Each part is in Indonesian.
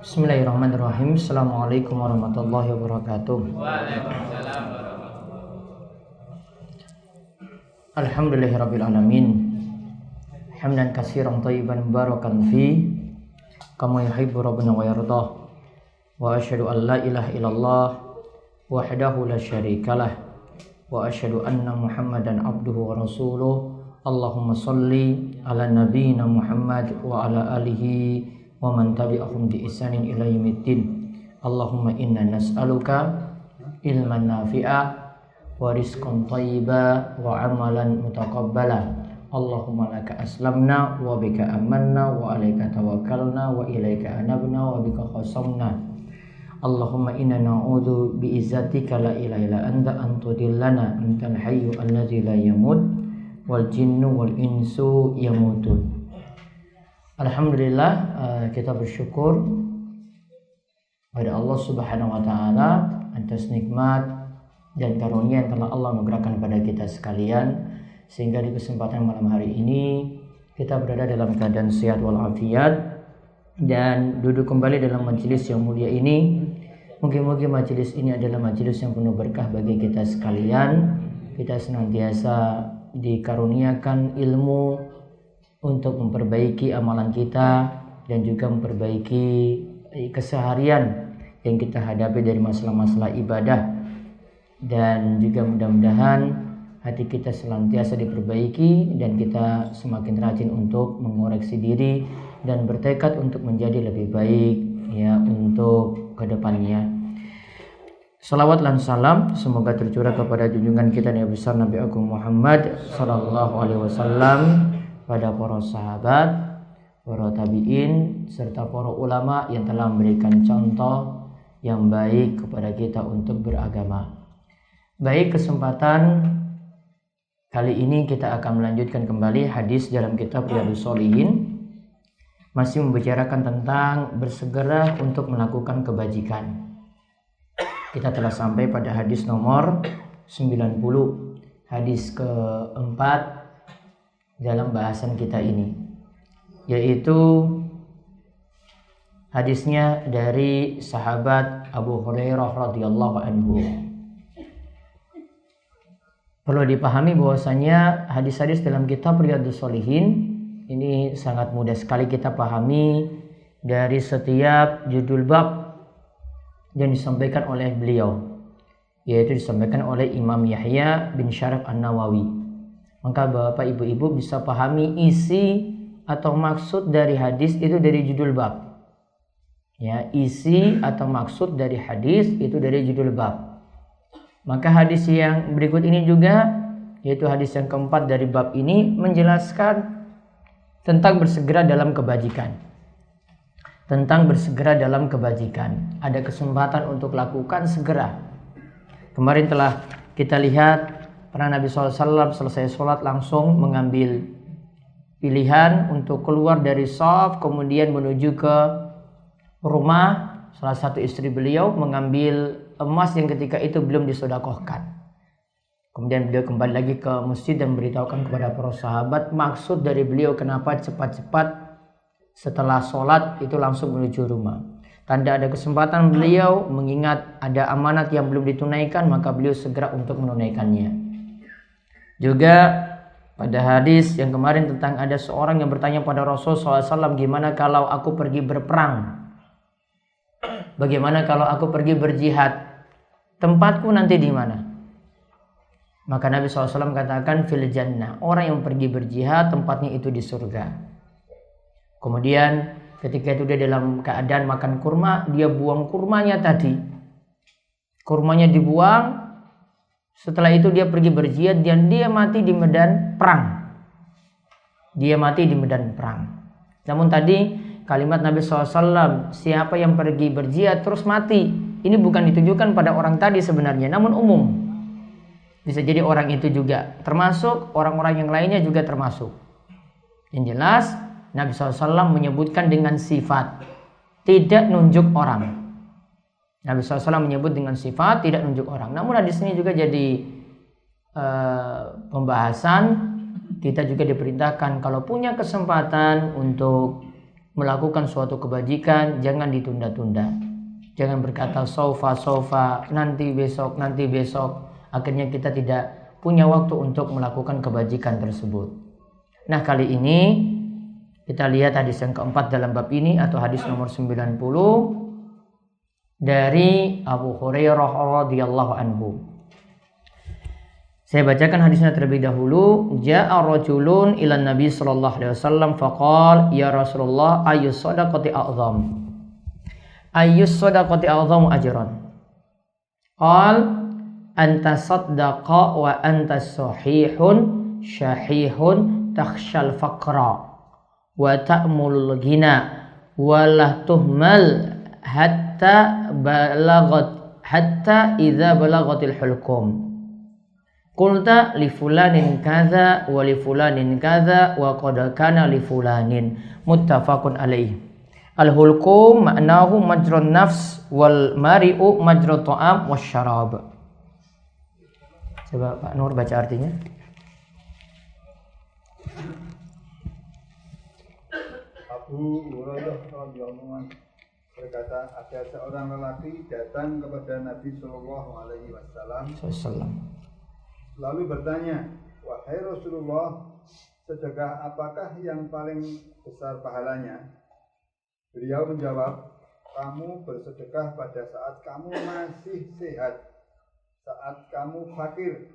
Bismillahirrahmanirrahim. Assalamualaikum warahmatullahi wabarakatuh. Alhamdulillahirabbil alamin. Hamdan katsiran thayyiban mubarakan fi kama yuhibbu rabbuna wa yardah. Wa asyhadu an la ilaha illallah wahdahu la syarikalah wa asyhadu anna Muhammadan abduhu wa rasuluh. Allahumma shalli ala nabiyyina Muhammad wa ala alihi wa man tabi'ahum bi ihsanin ila yaumiddin. Allahumma inna nas'aluka ilman nafi'a wa rizqan thayyiba wa amalan mutaqabbala. Allahumma laka aslamna wa bika amanna wa alayka tawakkalna wa ilayka anabna wa bika khasamna. Allahumma inna na'udzu bi izzatika la ilaha illa anta an tudillana antal hayyu allazi la yamut wal jinnu wal insu yamutun. Alhamdulillah, kita bersyukur pada Allah Subhanahu wa taala atas nikmat dan karunia yang telah Allah anugerahkan pada kita sekalian, sehingga di kesempatan malam hari ini kita berada dalam keadaan sehat walafiat dan duduk kembali dalam majelis yang mulia ini. Mungkin-mungkin majelis ini adalah majelis yang penuh berkah bagi kita sekalian. Kita senantiasa dikaruniakan ilmu untuk memperbaiki amalan kita dan juga memperbaiki keseharian yang kita hadapi dari masalah-masalah ibadah, dan juga mudah-mudahan hati kita senantiasa diperbaiki dan kita semakin rajin untuk mengoreksi diri dan bertekad untuk menjadi lebih baik ya untuk kedepannya. Salawat dan salam semoga tercurah kepada junjungan kita Nabi besar Nabi Agung Muhammad sallallahu alaihi wasallam, pada para sahabat, para tabi'in, serta para ulama yang telah memberikan contoh yang baik kepada kita untuk beragama. Baik, kesempatan kali ini kita akan melanjutkan kembali hadis dalam kitab Riyadhus Shalihin, masih membicarakan tentang bersegera untuk melakukan kebajikan. Kita telah sampai pada hadis nomor 90, hadis keempat dalam bahasan kita ini, yaitu hadisnya dari sahabat Abu Hurairah radhiyallahu anhu. Perlu dipahami bahwasanya hadis-hadis dalam kitab Riyadhus Shalihin ini sangat mudah sekali kita pahami dari setiap judul bab yang disampaikan oleh beliau, yaitu disampaikan oleh Imam Yahya bin Syaraf An-Nawawi. Maka Bapak Ibu-ibu bisa pahami isi atau maksud dari hadis itu dari judul bab. Ya, isi atau maksud dari hadis itu dari judul bab. Maka hadis yang berikut ini juga, yaitu hadis yang keempat dari bab ini, menjelaskan tentang bersegera dalam kebajikan. Tentang bersegera dalam kebajikan. Ada kesempatan untuk lakukan segera. Kemarin telah kita lihat karena Nabi SAW selesai sholat langsung mengambil pilihan untuk keluar dari shaf, kemudian menuju ke rumah salah satu istri beliau, mengambil emas yang ketika itu belum disedekahkan. Kemudian beliau kembali lagi ke masjid dan memberitahukan kepada para sahabat maksud dari beliau kenapa cepat-cepat setelah sholat itu langsung menuju rumah. Tanda ada kesempatan beliau mengingat ada amanat yang belum ditunaikan, maka beliau segera untuk menunaikannya. Juga pada hadis yang kemarin tentang ada seorang yang bertanya pada Rasulullah SAW, gimana kalau aku pergi berperang? Bagaimana kalau aku pergi berjihad? Tempatku nanti di mana? Maka Nabi SAW katakan fil jannah. Orang yang pergi berjihad tempatnya itu di surga. Kemudian ketika itu dia dalam keadaan makan kurma, dia buang kurmanya tadi. Kurmanya dibuang. Setelah itu dia pergi berjihad dan dia mati di medan perang. Dia mati di medan perang. Namun tadi kalimat Nabi SAW, siapa yang pergi berjihad terus mati, ini bukan ditujukan pada orang tadi sebenarnya, namun umum. Bisa jadi orang itu juga termasuk, orang-orang yang lainnya juga termasuk. Yang jelas Nabi SAW menyebutkan dengan sifat, tidak nunjuk orang. Nabi SAW menyebut dengan sifat, tidak nunjuk orang. Namun hadis ini juga jadi pembahasan, kita juga diperintahkan kalau punya kesempatan untuk melakukan suatu kebajikan, jangan ditunda-tunda. Jangan berkata sofa, nanti besok. Akhirnya kita tidak punya waktu untuk melakukan kebajikan tersebut. Nah, kali ini kita lihat hadis yang keempat dalam bab ini, atau hadis nomor 90 dari Abu Hurairah radhiyallahu anhu. Saya bacakan hadisnya terlebih dahulu. Ja'a rajulun ila Nabi sallallahu alaihi wasallam faqala, "Ya Rasulullah, ayyus shadaqati a'zam? Ayyus shadaqati a'zamu ajran?" Qal, "Anta saddaqa wa anta sahihun syahihun takhshal faqra wa ta'mulul ghina wa la tuhmal hatta idza balagatil hulqum." Qulta li fulanin kadza wa li fulanin kadza wa qad kana li fulanin. Muttafaqun alaih. Al-hulqum ma'nahu majrun nafs wal mari'u majrut ta'am wasyarab. Coba Pak Nur baca artinya. Abu Hurairah radhiyallahu anhu berkata, ada seorang lelaki datang kepada Nabi Shallallahu Alaihi Wasallam lalu bertanya, "Wahai Rasulullah, sedekah apakah yang paling besar pahalanya?" Beliau menjawab, "Kamu bersedekah pada saat kamu masih sehat, saat kamu fakir,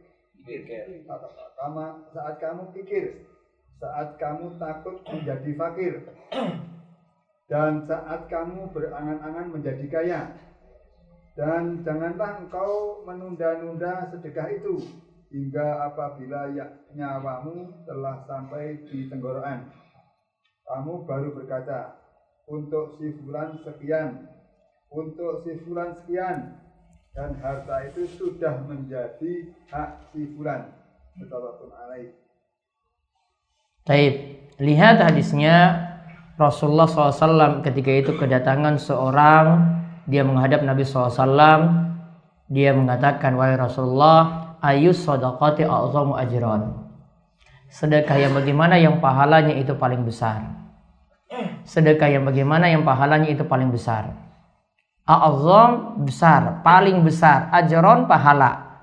saat kamu pikir, saat kamu takut menjadi fakir, dan saat kamu berangan-angan menjadi kaya. Dan janganlah engkau menunda-nunda sedekah itu hingga apabila nyawamu telah sampai di tenggorokan, kamu baru berkata, untuk si fulan sekian, untuk si fulan sekian, dan harta itu sudah menjadi hak si fulan." Muttafaqun alaih. Taib, lihat hadisnya. Rasulullah SAW ketika itu kedatangan seorang, dia menghadap Nabi SAW, dia mengatakan, "Wahai Rasulullah, ayyus shadaqati a'zamu ajran?" Sedekah yang bagaimana yang pahalanya itu paling besar? Sedekah yang bagaimana yang pahalanya itu paling besar? A'zam besar, paling besar, ajron pahala.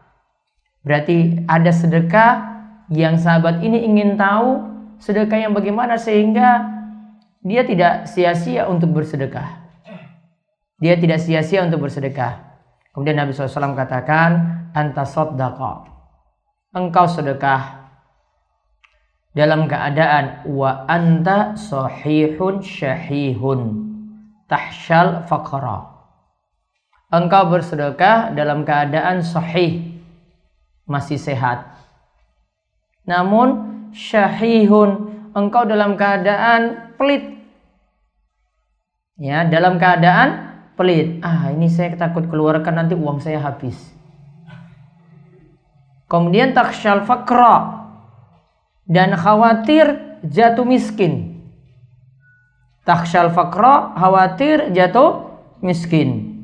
Berarti ada sedekah yang sahabat ini ingin tahu sedekah yang bagaimana sehingga dia tidak sia-sia untuk bersedekah. Dia tidak sia-sia untuk bersedekah. Kemudian Nabi SAW katakan, "Anta saddaqa." Engkau sedekah dalam keadaan wa anta sahihun syahihun tahshal faqra. Engkau bersedekah dalam keadaan sahih, masih sehat. Namun syahihun, engkau dalam keadaan pelit. Ya, dalam keadaan pelit. Ini saya takut keluarkan, nanti uang saya habis. Kemudian takshal faqra, dan khawatir jatuh miskin. Takshal faqra, khawatir jatuh miskin.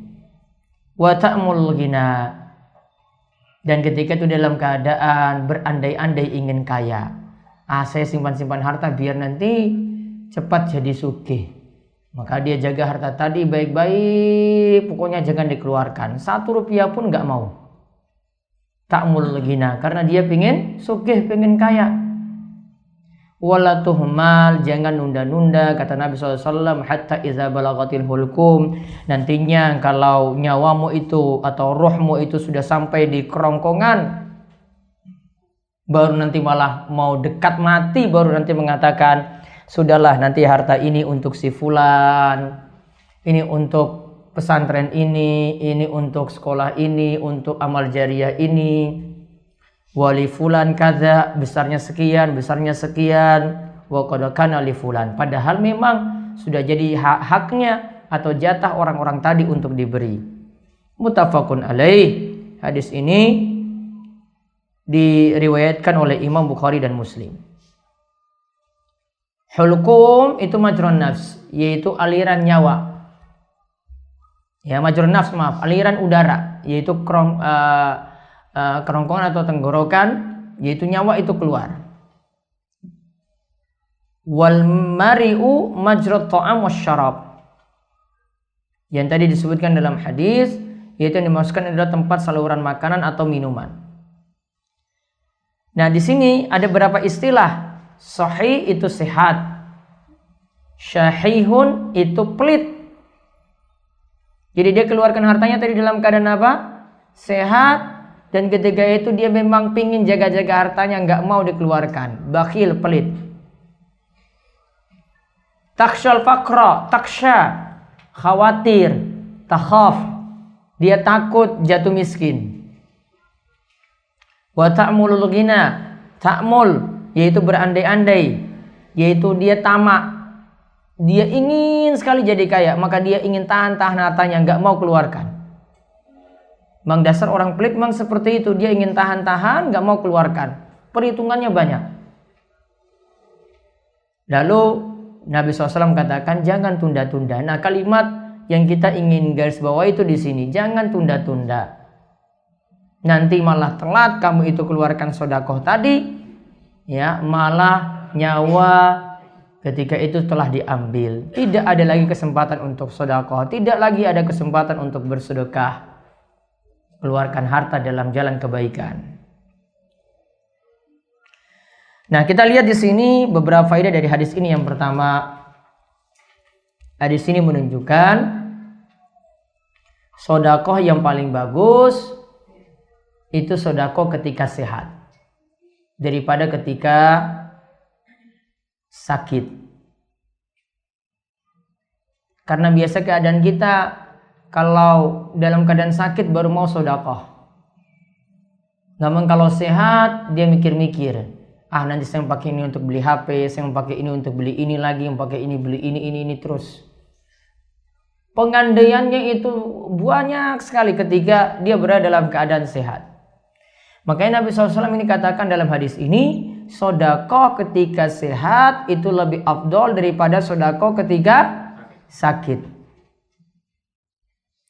Wa ta'mul ghina, dan ketika itu dalam keadaan berandai-andai ingin kaya. Saya simpan-simpan harta biar nanti cepat jadi sugih. Maka dia jaga harta tadi baik-baik, pokoknya jangan dikeluarkan. 1 rupiah pun gak mau. Ta'mul ghina, karena dia pengen sugih, pengen kaya. Wala tuhmal, jangan nunda-nunda, kata Nabi SAW, hatta iza balagatil hulqum. Nantinya kalau nyawamu itu atau rohmu itu sudah sampai di kerongkongan, baru nanti malah mau dekat mati, baru nanti mengatakan, sudahlah, nanti harta ini untuk si fulan, ini untuk pesantren ini untuk sekolah ini, untuk amal jariah ini, wali fulan kaza, besarnya sekian, wa qad kana li fulan. Padahal memang sudah jadi haknya atau jatah orang-orang tadi untuk diberi. Muttafaqun alaih. Hadis ini diriwayatkan oleh Imam Bukhari dan Muslim. Hulqum itu majrun nafs, yaitu aliran nyawa. Ya, majrun nafs, aliran udara, yaitu kerongkongan atau tenggorokan, yaitu nyawa itu keluar. Wal mari'u majrat ta'am wasyarab, yang tadi disebutkan dalam hadis, yaitu yang dimaksudkan adalah tempat saluran makanan atau minuman. Nah, di sini ada beberapa istilah. Sahih itu sehat, syahihun itu pelit. Jadi dia keluarkan hartanya tadi dalam keadaan apa? Sehat, dan ketika itu dia memang pingin jaga-jaga hartanya, nggak mau dikeluarkan. Bakhil, pelit. Taksyal faqra, taksya, khawatir. Takhaf, dia takut jatuh miskin. Wa ta'mulul ghina, ta'mul yaitu berandai-andai, yaitu dia tamak. Dia ingin sekali jadi kaya, maka dia ingin tahan-tahan hartanya, nggak mau keluarkan. Memang dasar orang pelit memang seperti itu, dia ingin tahan-tahan, nggak mau keluarkan. Perhitungannya banyak. Lalu Nabi SAW katakan jangan tunda-tunda. Nah, kalimat yang kita ingin garis bawahi itu di sini, jangan tunda-tunda. Nanti malah telat kamu itu keluarkan sedekah tadi, ya malah nyawa ketika itu telah diambil. Tidak ada lagi kesempatan untuk sedekah, tidak lagi ada kesempatan untuk bersedekah. Keluarkan harta dalam jalan kebaikan. Nah, kita lihat di sini beberapa faedah dari hadis ini. Yang pertama, hadis ini menunjukkan sedekah yang paling bagus itu sedekah ketika sehat daripada ketika sakit. Karena biasa keadaan kita kalau dalam keadaan sakit baru mau sedekah. Namun kalau sehat dia mikir-mikir, nanti saya pakai ini untuk beli HP, saya pakai ini untuk beli ini lagi, pakai ini beli ini terus. Pengandaiannya itu banyak sekali ketika dia berada dalam keadaan sehat. Makanya Nabi SAW ini katakan dalam hadis ini, sedekah ketika sehat itu lebih afdol daripada sedekah ketika sakit.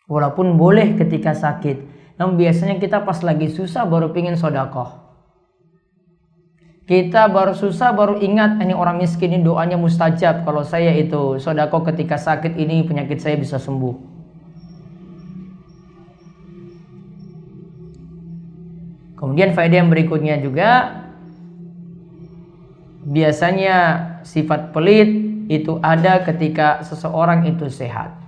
Walaupun boleh ketika sakit, namun biasanya kita pas lagi susah baru pingin sedekah. Kita baru susah baru ingat, ini orang miskin ini doanya mustajab. Kalau saya itu sedekah ketika sakit ini penyakit saya bisa sembuh. Kemudian faedah yang berikutnya juga, biasanya sifat pelit itu ada ketika seseorang itu sehat.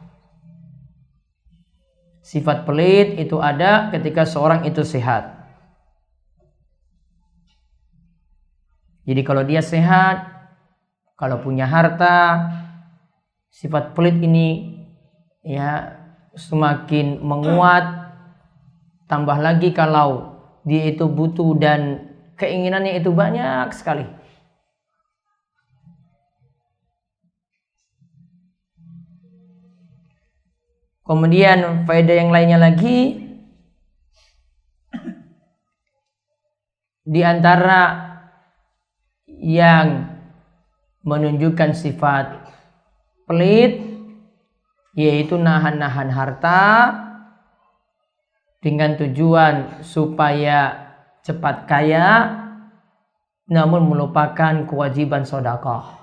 Sifat pelit itu ada ketika seorang itu sehat. Jadi kalau dia sehat, kalau punya harta, sifat pelit ini ya semakin menguat. Tambah lagi kalau dia itu butuh dan keinginannya itu banyak sekali. Kemudian faedah yang lainnya lagi, di antara yang menunjukkan sifat pelit yaitu nahan-nahan harta dengan tujuan supaya cepat kaya, namun melupakan kewajiban sedekah.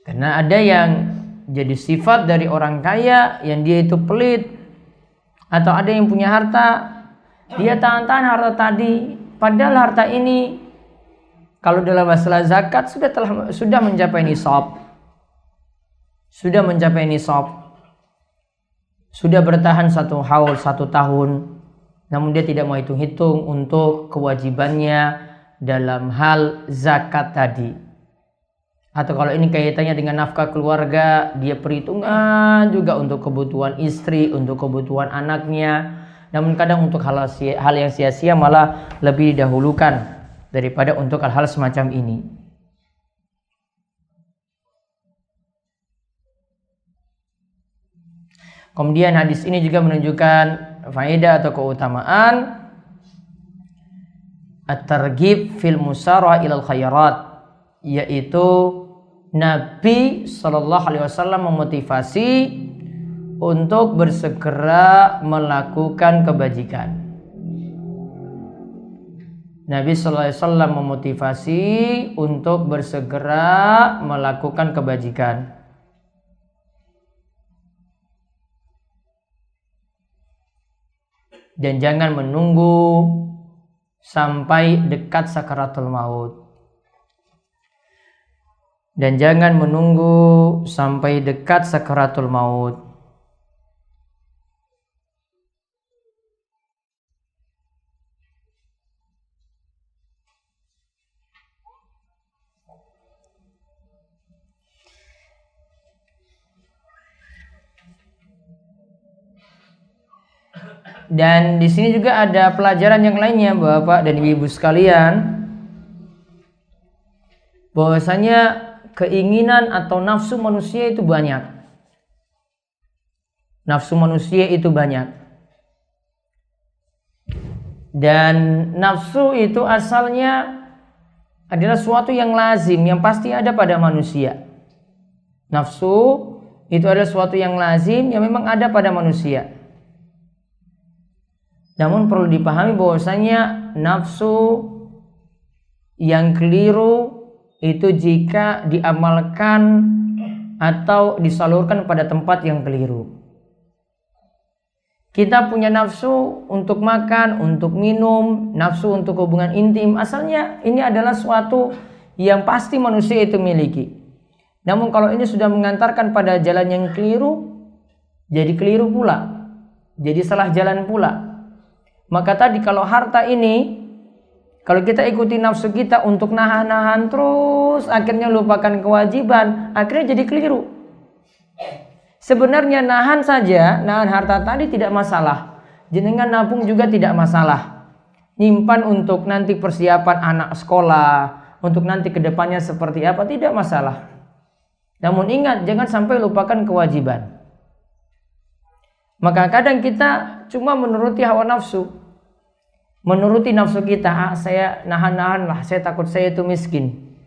Karena ada yang jadi sifat dari orang kaya yang dia itu pelit, atau ada yang punya harta dia tahan-tahan harta tadi, padahal harta ini kalau dalam masalah zakat sudah mencapai nisab. Sudah bertahan 1 haul 1 tahun, namun dia tidak mau hitung-hitung untuk kewajibannya dalam hal zakat tadi. Atau kalau ini kaitannya dengan nafkah keluarga, dia perhitungan juga untuk kebutuhan istri, untuk kebutuhan anaknya. Namun kadang untuk hal yang sia-sia malah lebih didahulukan daripada untuk hal-hal semacam ini. Kemudian hadis ini juga menunjukkan faedah atau keutamaan at-targhib fil musarah ilal khairat, yaitu Nabi Shallallahu Alaihi Wasallam memotivasi untuk bersegera melakukan kebajikan. Nabi Shallallahu Alaihi Wasallam memotivasi untuk bersegera melakukan kebajikan. Dan jangan menunggu sampai dekat sakaratul maut. Dan jangan menunggu sampai dekat sakaratul maut. Dan di sini juga ada pelajaran yang lainnya, Bapak dan Ibu sekalian, bahwasanya keinginan atau nafsu manusia itu banyak. Nafsu manusia itu banyak. Dan nafsu itu asalnya adalah suatu yang lazim, yang pasti ada pada manusia. Nafsu itu adalah suatu yang lazim, yang memang ada pada manusia. Namun perlu dipahami bahwasanya nafsu yang keliru itu jika diamalkan atau disalurkan pada tempat yang keliru. Kita punya nafsu untuk makan, untuk minum, nafsu untuk hubungan intim. Asalnya ini adalah suatu yang pasti manusia itu miliki. Namun kalau ini sudah mengantarkan pada jalan yang keliru, jadi keliru pula, jadi salah jalan pula. Maka tadi kalau harta ini, kalau kita ikuti nafsu kita untuk nahan-nahan terus, akhirnya lupakan kewajiban, akhirnya jadi keliru. Sebenarnya nahan saja, nahan harta tadi tidak masalah. Jenengan nabung juga tidak masalah. Nyimpan untuk nanti persiapan anak sekolah, untuk nanti kedepannya seperti apa, tidak masalah. Namun ingat, jangan sampai lupakan kewajiban. Maka kadang kita cuma menuruti hawa nafsu. Menuruti nafsu kita, saya nahan-nahan lah, saya takut saya itu miskin.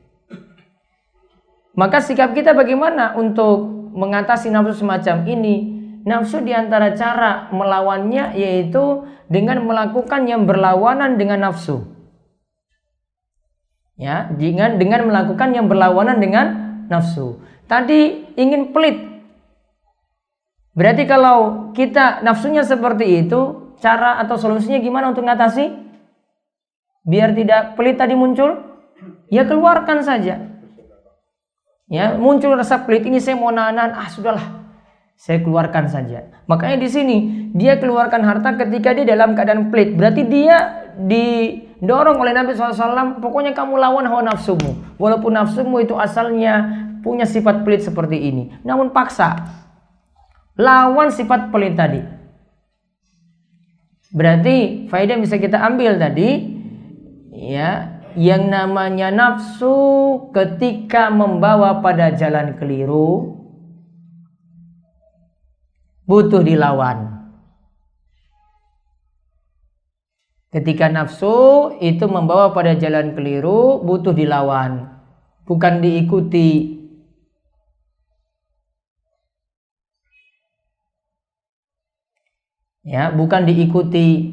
Maka sikap kita bagaimana untuk mengatasi nafsu semacam ini? Nafsu diantara cara melawannya yaitu dengan melakukan yang berlawanan dengan nafsu. Ya, dengan melakukan yang berlawanan dengan nafsu. Tadi ingin pelit. Berarti kalau kita nafsunya seperti itu, cara atau solusinya gimana untuk mengatasi? Biar tidak pelit tadi muncul, ya keluarkan saja. Ya, muncul rasa pelit ini, saya mau nahan, sudahlah, saya keluarkan saja. Makanya di sini dia keluarkan harta ketika dia dalam keadaan pelit. Berarti dia didorong oleh Nabi SAW, pokoknya kamu lawan hawa nafsumu. Walaupun nafsumu itu asalnya punya sifat pelit seperti ini, namun paksa lawan sifat pelit tadi. Berarti faedah bisa kita ambil tadi, ya, yang namanya nafsu ketika membawa pada jalan keliru butuh dilawan. Ketika nafsu itu membawa pada jalan keliru butuh dilawan, bukan diikuti. Ya, bukan diikuti.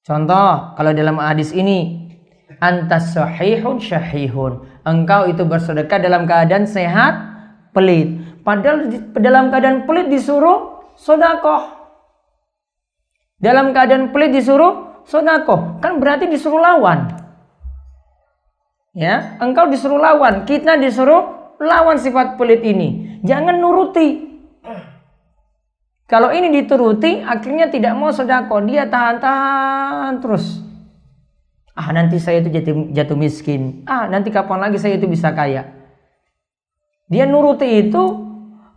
Contoh, kalau dalam hadis ini, antas sahihun syahihun, engkau itu bersedekah dalam keadaan sehat, pelit. Padahal dalam keadaan pelit disuruh sedekah. Dalam keadaan pelit disuruh sedekah, kan berarti disuruh lawan. Ya, engkau disuruh lawan, kita disuruh lawan sifat pelit ini. Jangan nuruti. Kalau ini dituruti, akhirnya tidak mau sedekah, dia tahan-tahan terus. Nanti saya itu jatuh miskin. Nanti kapan lagi saya itu bisa kaya. Dia nuruti itu,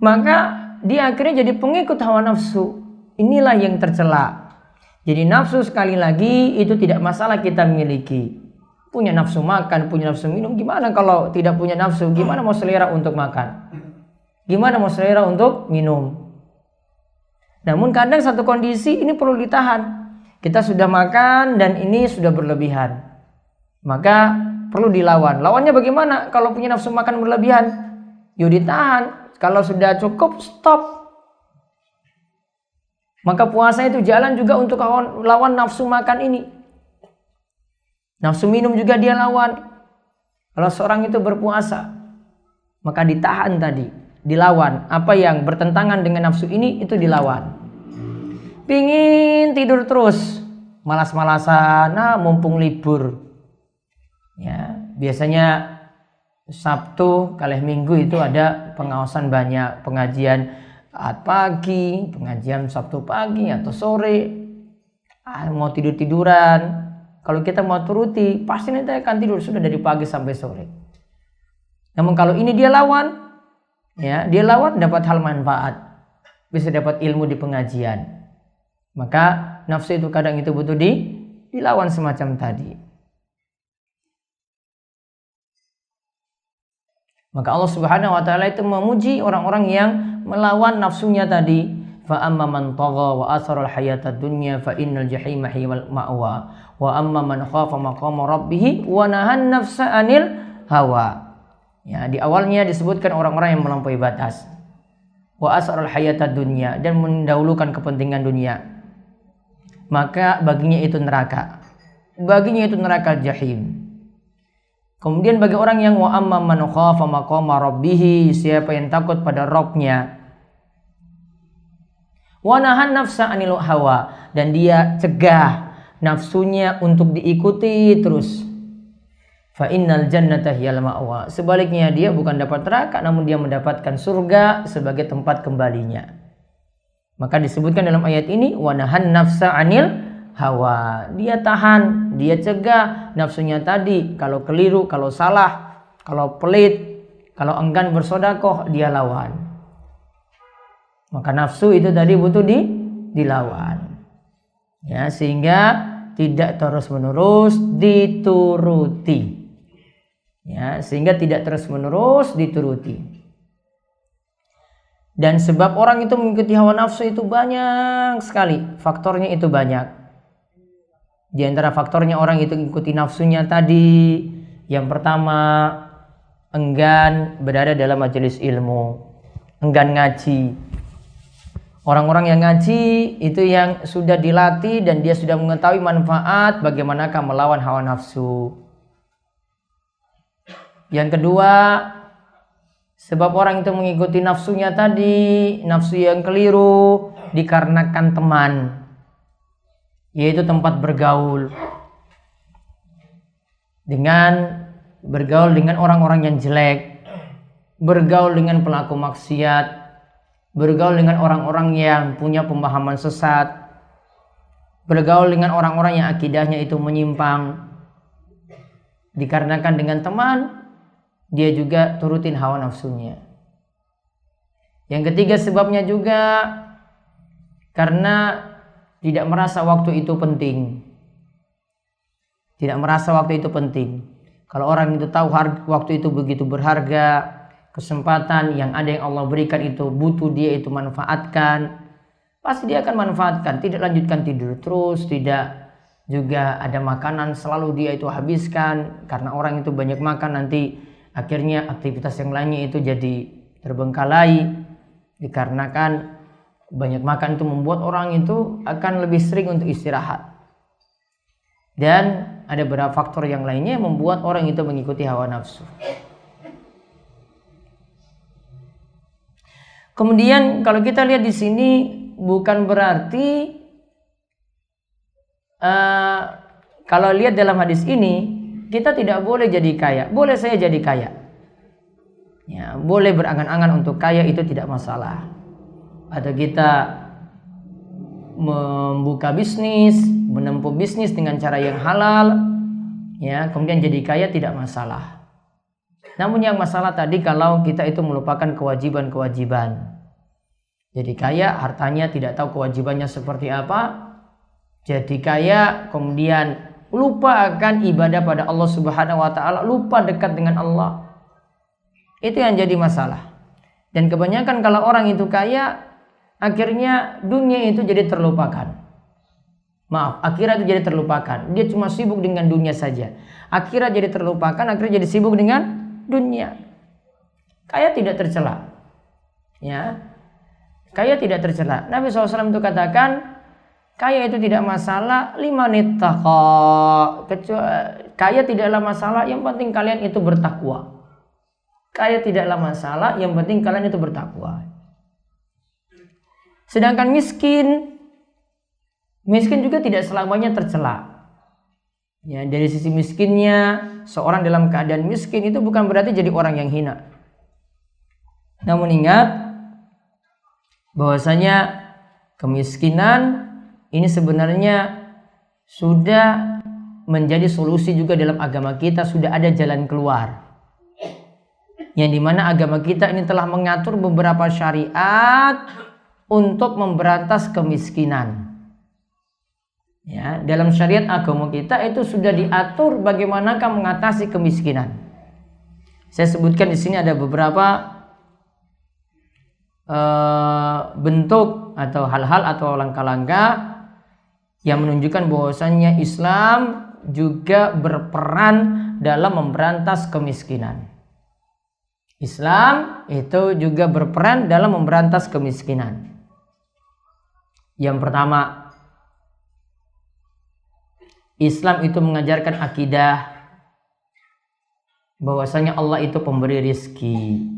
maka dia akhirnya jadi pengikut hawa nafsu. Inilah yang tercela. Jadi nafsu sekali lagi itu tidak masalah kita miliki. Punya nafsu makan, punya nafsu minum. Gimana kalau tidak punya nafsu? Gimana mau selera untuk makan? Gimana mau selera untuk minum? Namun kadang satu kondisi ini perlu ditahan. Kita sudah makan dan ini sudah berlebihan. Maka perlu dilawan. Lawannya bagaimana kalau punya nafsu makan berlebihan? Yuk ditahan. Kalau sudah cukup, stop. Maka puasa itu jalan juga untuk lawan nafsu makan ini. Nafsu minum juga dia lawan. Kalau seorang itu berpuasa, maka ditahan tadi, dilawan. Apa yang bertentangan dengan nafsu ini itu dilawan. Pingin tidur terus, malas-malasan, mumpung libur. Ya, biasanya Sabtu kali Minggu itu ada pengawasan banyak, pengajian pagi, pengajian Sabtu pagi atau sore. Mau tidur-tiduran. Kalau kita mau turuti, pasti nanti akan tidur sudah dari pagi sampai sore. Namun kalau ini dia lawan, ya, dia lawan dapat hal manfaat. Bisa dapat ilmu di pengajian. Maka nafsu itu kadang itu butuh dilawan semacam tadi. Maka Allah Subhanahu wa taala itu memuji orang-orang yang melawan nafsunya tadi. Fa amma man tagha wa athara al-hayata ad-dunya fa innal jahima hiya ma'wa. Wa amma man khafa maqama rabbih wa nahan nafsa 'anil hawa. Ya, di awalnya disebutkan orang-orang yang melampaui batas. Wa athara al-hayata ad-dunya, dan mendahulukan kepentingan dunia. Maka baginya itu neraka. Baginya itu neraka jahim. Kemudian bagi orang yang wa amma man khafa maqama rabbih, siapa yang takut pada Rabb-nya, wa nahan nafsa 'anil hawa, dan dia cegah nafsunya untuk diikuti terus, fa innal jannata hiyal ma'wa, sebaliknya dia bukan dapat neraka namun dia mendapatkan surga sebagai tempat kembalinya. Maka disebutkan dalam ayat ini wa nahan nafsa 'anil hawa, dia tahan, dia cegah nafsunya tadi. Kalau keliru, kalau salah, kalau pelit, kalau enggan bersedekah, dia lawan. Maka nafsu itu tadi butuh dilawan. Ya, sehingga tidak terus-menerus dituruti. Ya, sehingga tidak terus-menerus dituruti. Dan sebab orang itu mengikuti hawa nafsu itu banyak sekali. Faktornya itu banyak. Di antara faktornya orang itu mengikuti nafsunya tadi, yang pertama, enggan berada dalam majelis ilmu, enggan ngaji. Orang-orang yang ngaji itu yang sudah dilatih dan dia sudah mengetahui manfaat bagaimanakah melawan hawa nafsu. Yang kedua, sebab orang itu mengikuti nafsunya tadi, nafsu yang keliru, dikarenakan teman, yaitu tempat bergaul. Dengan bergaul dengan orang-orang yang jelek, bergaul dengan pelaku maksiat, bergaul dengan orang-orang yang punya pemahaman sesat, bergaul dengan orang-orang yang akidahnya itu menyimpang. Dikarenakan dengan teman, dia juga turutin hawa nafsunya. Yang ketiga sebabnya juga karena tidak merasa waktu itu penting. Tidak merasa waktu itu penting. Kalau orang itu tahu waktu itu begitu berharga, kesempatan yang ada yang Allah berikan itu butuh dia itu manfaatkan, pasti dia akan manfaatkan. Tidak lanjutkan tidur terus, tidak juga ada makanan selalu dia itu habiskan. Karena orang itu banyak makan, nanti akhirnya aktivitas yang lainnya itu jadi terbengkalai. Dikarenakan banyak makan itu membuat orang itu akan lebih sering untuk istirahat. Dan ada beberapa faktor yang lainnya yang membuat orang itu mengikuti hawa nafsu. Kemudian kalau kita lihat di sini, bukan berarti kalau lihat dalam hadis ini kita tidak boleh jadi kaya. Boleh saya jadi kaya. Ya, boleh berangan-angan untuk kaya, itu tidak masalah. Atau kita membuka bisnis, menempuh bisnis dengan cara yang halal, ya, kemudian jadi kaya, tidak masalah. Namun yang masalah tadi kalau kita itu melupakan kewajiban-kewajiban. Jadi kaya, hartanya tidak tahu kewajibannya seperti apa. Jadi kaya, kemudian lupa akan ibadah pada Allah Subhanahu wa taala, lupa dekat dengan Allah. Itu yang jadi masalah. Dan kebanyakan kalau orang itu kaya, akhirnya dunia itu jadi terlupakan. Maaf, akhirat itu jadi terlupakan. Dia cuma sibuk dengan dunia saja. Akhirat jadi terlupakan, akhirnya jadi sibuk dengan dunia. Kaya tidak tercela. Ya. Kaya tidak tercela. Nabi SAW itu katakan, kaya itu tidak masalah, kaya tidaklah masalah, yang penting kalian itu bertakwa. Kaya tidaklah masalah, yang penting kalian itu bertakwa. Sedangkan miskin juga tidak selamanya tercela. Ya, dari sisi miskinnya, seorang dalam keadaan miskin itu bukan berarti jadi orang yang hina. Namun ingat bahwasanya kemiskinan ini sebenarnya sudah menjadi solusi juga dalam agama kita, sudah ada jalan keluar. Yang dimana agama kita ini telah mengatur beberapa syariat untuk memberantas kemiskinan. Ya, dalam syariat agama kita itu sudah diatur bagaimanakah mengatasi kemiskinan. Saya sebutkan di sini ada beberapa bentuk atau hal-hal atau langkah-langkah yang menunjukkan bahwasannya Islam juga berperan dalam memberantas kemiskinan. Islam itu juga berperan dalam memberantas kemiskinan. Yang pertama, Islam itu mengajarkan akidah bahwasanya Allah itu pemberi rizki.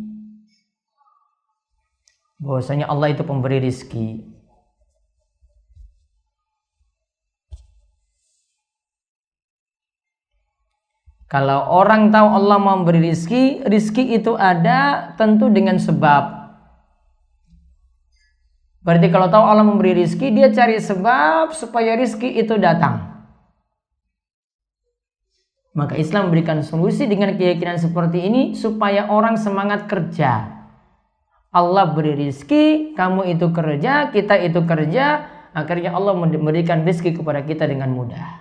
Bahwasanya Allah itu pemberi rizki. Kalau orang tahu Allah memberi rizki, rizki itu ada tentu dengan sebab. Berarti kalau tahu Allah memberi rizki, dia cari sebab supaya rizki itu datang. Maka Islam memberikan solusi dengan keyakinan seperti ini supaya orang semangat kerja. Allah beri rizki, kamu itu kerja, kita itu kerja, akhirnya Allah memberikan rizki kepada kita dengan mudah.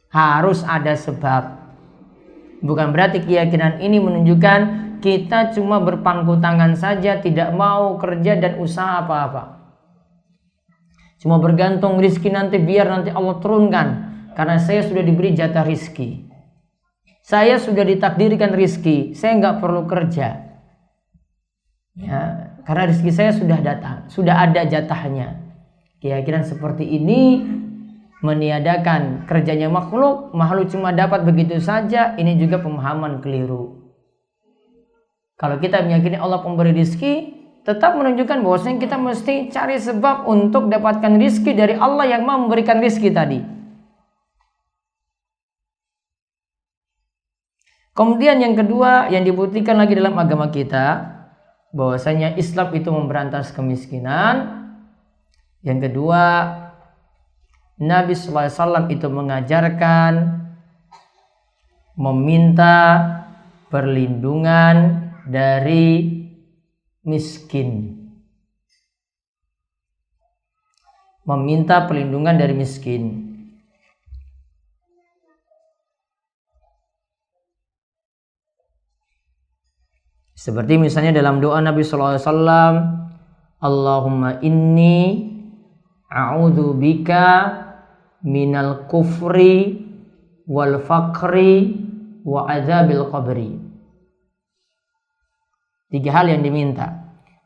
Harus ada sebab. Bukan berarti keyakinan ini menunjukkan kita cuma berpangku tangan saja, tidak mau kerja dan usaha apa-apa. Cuma bergantung rizki nanti biar nanti Allah turunkan. Karena saya sudah diberi jatah rizki. Saya sudah ditakdirkan rizki, saya nggak perlu kerja. Ya, karena rizki saya sudah datang, sudah ada jatahnya. Keyakinan seperti ini meniadakan kerjanya makhluk cuma dapat begitu saja, ini juga pemahaman keliru. Kalau kita meyakini Allah pemberi rizki, tetap menunjukkan bahwasanya kita mesti cari sebab untuk dapatkan rizki dari Allah yang mau memberikan rizki tadi. Kemudian yang kedua yang dibuktikan lagi dalam agama kita, bahwasanya Islam itu memberantas kemiskinan. Yang kedua, Nabi SAW itu mengajarkan meminta perlindungan dari miskin. Meminta perlindungan dari miskin. Seperti misalnya dalam doa Nabi SAW, Allahumma inni a'udzu bika minal kufri wal faqri wa adzabil qabri. 3 hal yang diminta.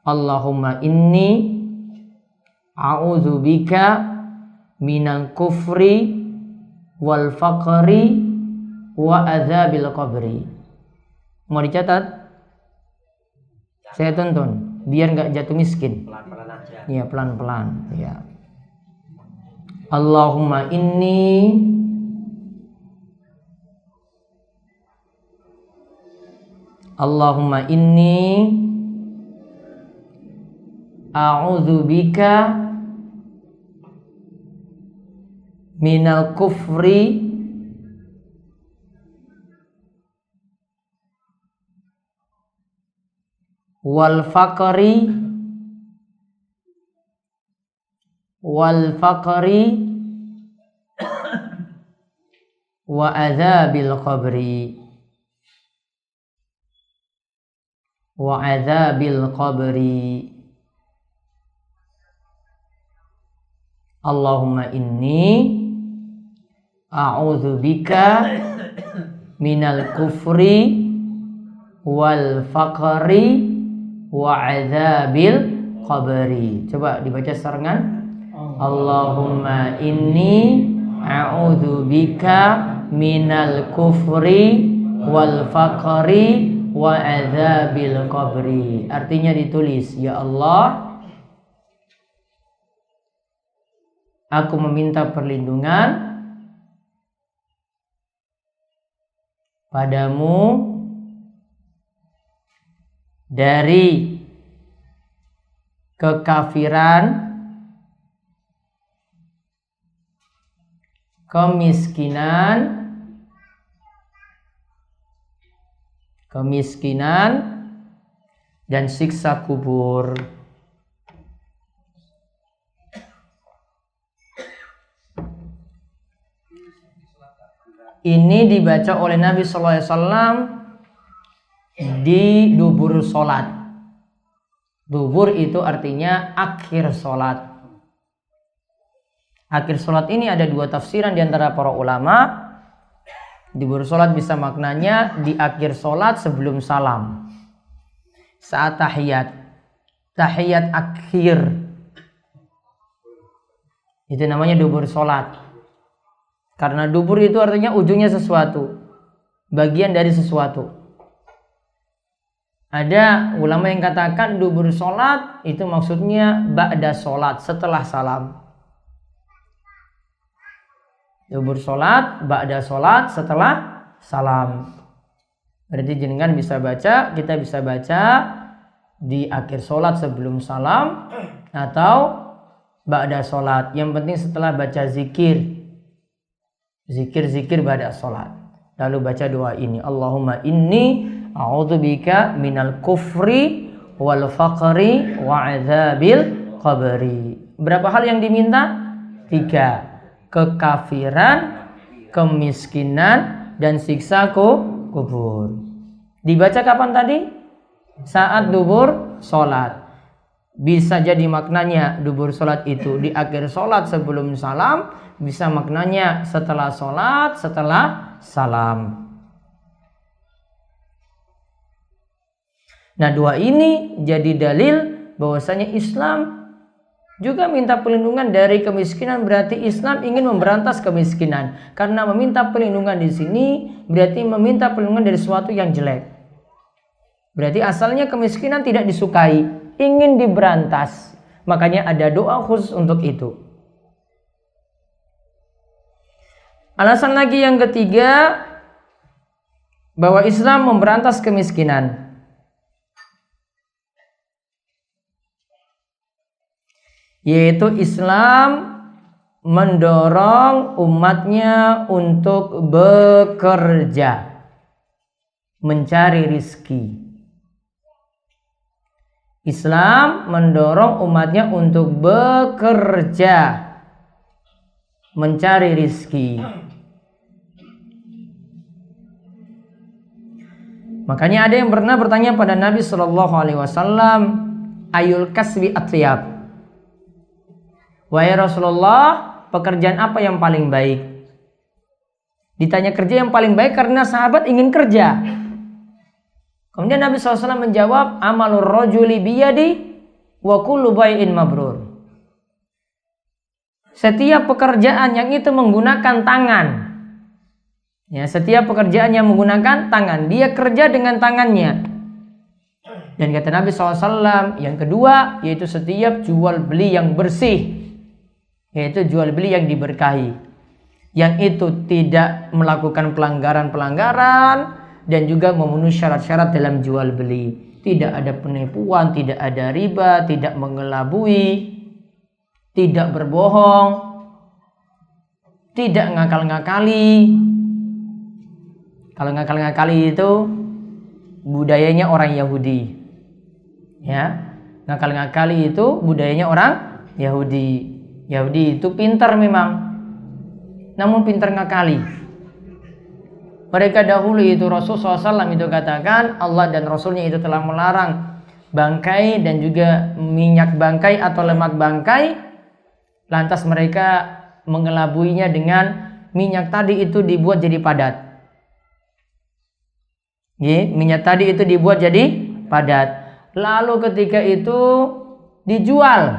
Allahumma inni a'udzu bika minal kufri wal faqri wa adzabil qabri. Mau dicatat? Saya tuntun biar nggak jatuh miskin. Pelan-pelan aja. Iya, pelan-pelan. Ya. Allahumma inni a'udzu bika minal kufri wal faqri wa adzabil qabri. Allahumma inni a'udzubika minal kufri wal faqri wa adzabil qabri. Coba dibaca serengan. Allahumma inni a'udzubika minal kufri wal faqri wa adzabil qabri. Artinya ditulis, ya Allah, aku meminta perlindungan padamu dari kekafiran, kemiskinan dan siksa kubur. Ini dibaca oleh Nabi sallallahu alaihi wasallam di dubur salat. Dubur itu artinya akhir salat. Akhir salat ini ada dua tafsiran di antara para ulama. Dubur salat bisa maknanya di akhir salat sebelum salam. Saat tahiyat. Tahiyat akhir. Itu namanya dubur salat. Karena dubur itu artinya ujungnya sesuatu, bagian dari sesuatu. Ada ulama yang katakan dubur sholat itu maksudnya ba'da sholat, setelah salam. Dubur sholat, ba'da sholat, setelah salam. Berarti jenengan bisa baca, kita bisa baca di akhir sholat sebelum salam atau ba'da sholat. Yang penting setelah baca zikir. Zikir-zikir pada sholat. Lalu baca doa ini. Allahumma inni a'udzubika minal kufri wal faqri wa adzabil qabri. Berapa hal yang diminta? 3. Kekafiran, kemiskinan, dan siksa kubur. Dibaca kapan tadi? Saat dubur sholat. Bisa jadi maknanya dubur sholat itu di akhir sholat sebelum salam. Bisa maknanya setelah sholat, setelah salam. Nah, doa ini jadi dalil bahwasanya Islam juga minta perlindungan dari kemiskinan. Berarti Islam ingin memberantas kemiskinan. Karena meminta perlindungan di sini berarti meminta perlindungan dari sesuatu yang jelek. Berarti asalnya kemiskinan tidak disukai, ingin diberantas. Makanya ada doa khusus untuk itu. Alasan lagi yang ketiga bahwa Islam memberantas kemiskinan. Yaitu Islam mendorong umatnya untuk bekerja, mencari rizki. Islam mendorong umatnya untuk bekerja, mencari rizki. Makanya ada yang pernah bertanya pada Nabi Shallallahu Alaihi Wasallam, ayul kasbi atyab. Wahai Rasulullah, pekerjaan apa yang paling baik? Ditanya kerja yang paling baik karena sahabat ingin kerja. Kemudian Nabi SAW menjawab, amalur rajuli biyadi wa kullu bai'in mabrur. Setiap pekerjaan yang itu menggunakan tangan. Ya, setiap pekerjaan yang menggunakan tangan, dia kerja dengan tangannya. Dan kata Nabi SAW, yang kedua yaitu setiap jual beli yang bersih, yaitu jual beli yang diberkahi, yang itu tidak melakukan pelanggaran-pelanggaran dan juga memenuhi syarat-syarat dalam jual beli. Tidak ada penipuan, tidak ada riba, tidak mengelabui, tidak berbohong, tidak ngakal-ngakali. Kalau ngakal-ngakali itu budayanya orang Yahudi. Ya, ngakal-ngakali itu budayanya orang Yahudi. Yahudi itu pintar memang, namun pintar ngakali. Mereka dahulu itu Rasulullah SAW itu katakan Allah dan Rasulnya itu telah melarang bangkai dan juga minyak bangkai atau lemak bangkai Lantas mereka mengelabuinya dengan minyak tadi itu dibuat jadi padat. Minyak tadi itu dibuat jadi padat. Lalu ketika itu dijual,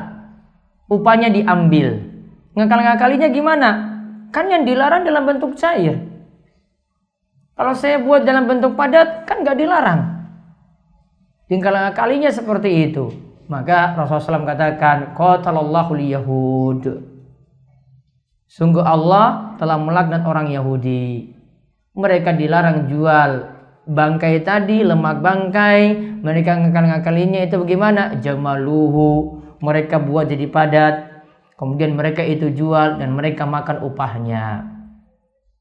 upahnya diambil. Ngakal-ngakalinya gimana? Kan yang dilarang dalam bentuk cair. Kalau saya buat dalam bentuk padat, kan gak dilarang. Ngakal-ngakalinya seperti itu. Maka Rasulullah SAW katakan, qatalallahu liyahud. Sungguh Allah telah melaknat orang Yahudi. Mereka dilarang jual bangkai tadi, lemak bangkai. Mereka ngakal-ngakalinya itu bagaimana? Jamaluhu. Mereka buat jadi padat. Kemudian mereka itu jual dan mereka makan upahnya.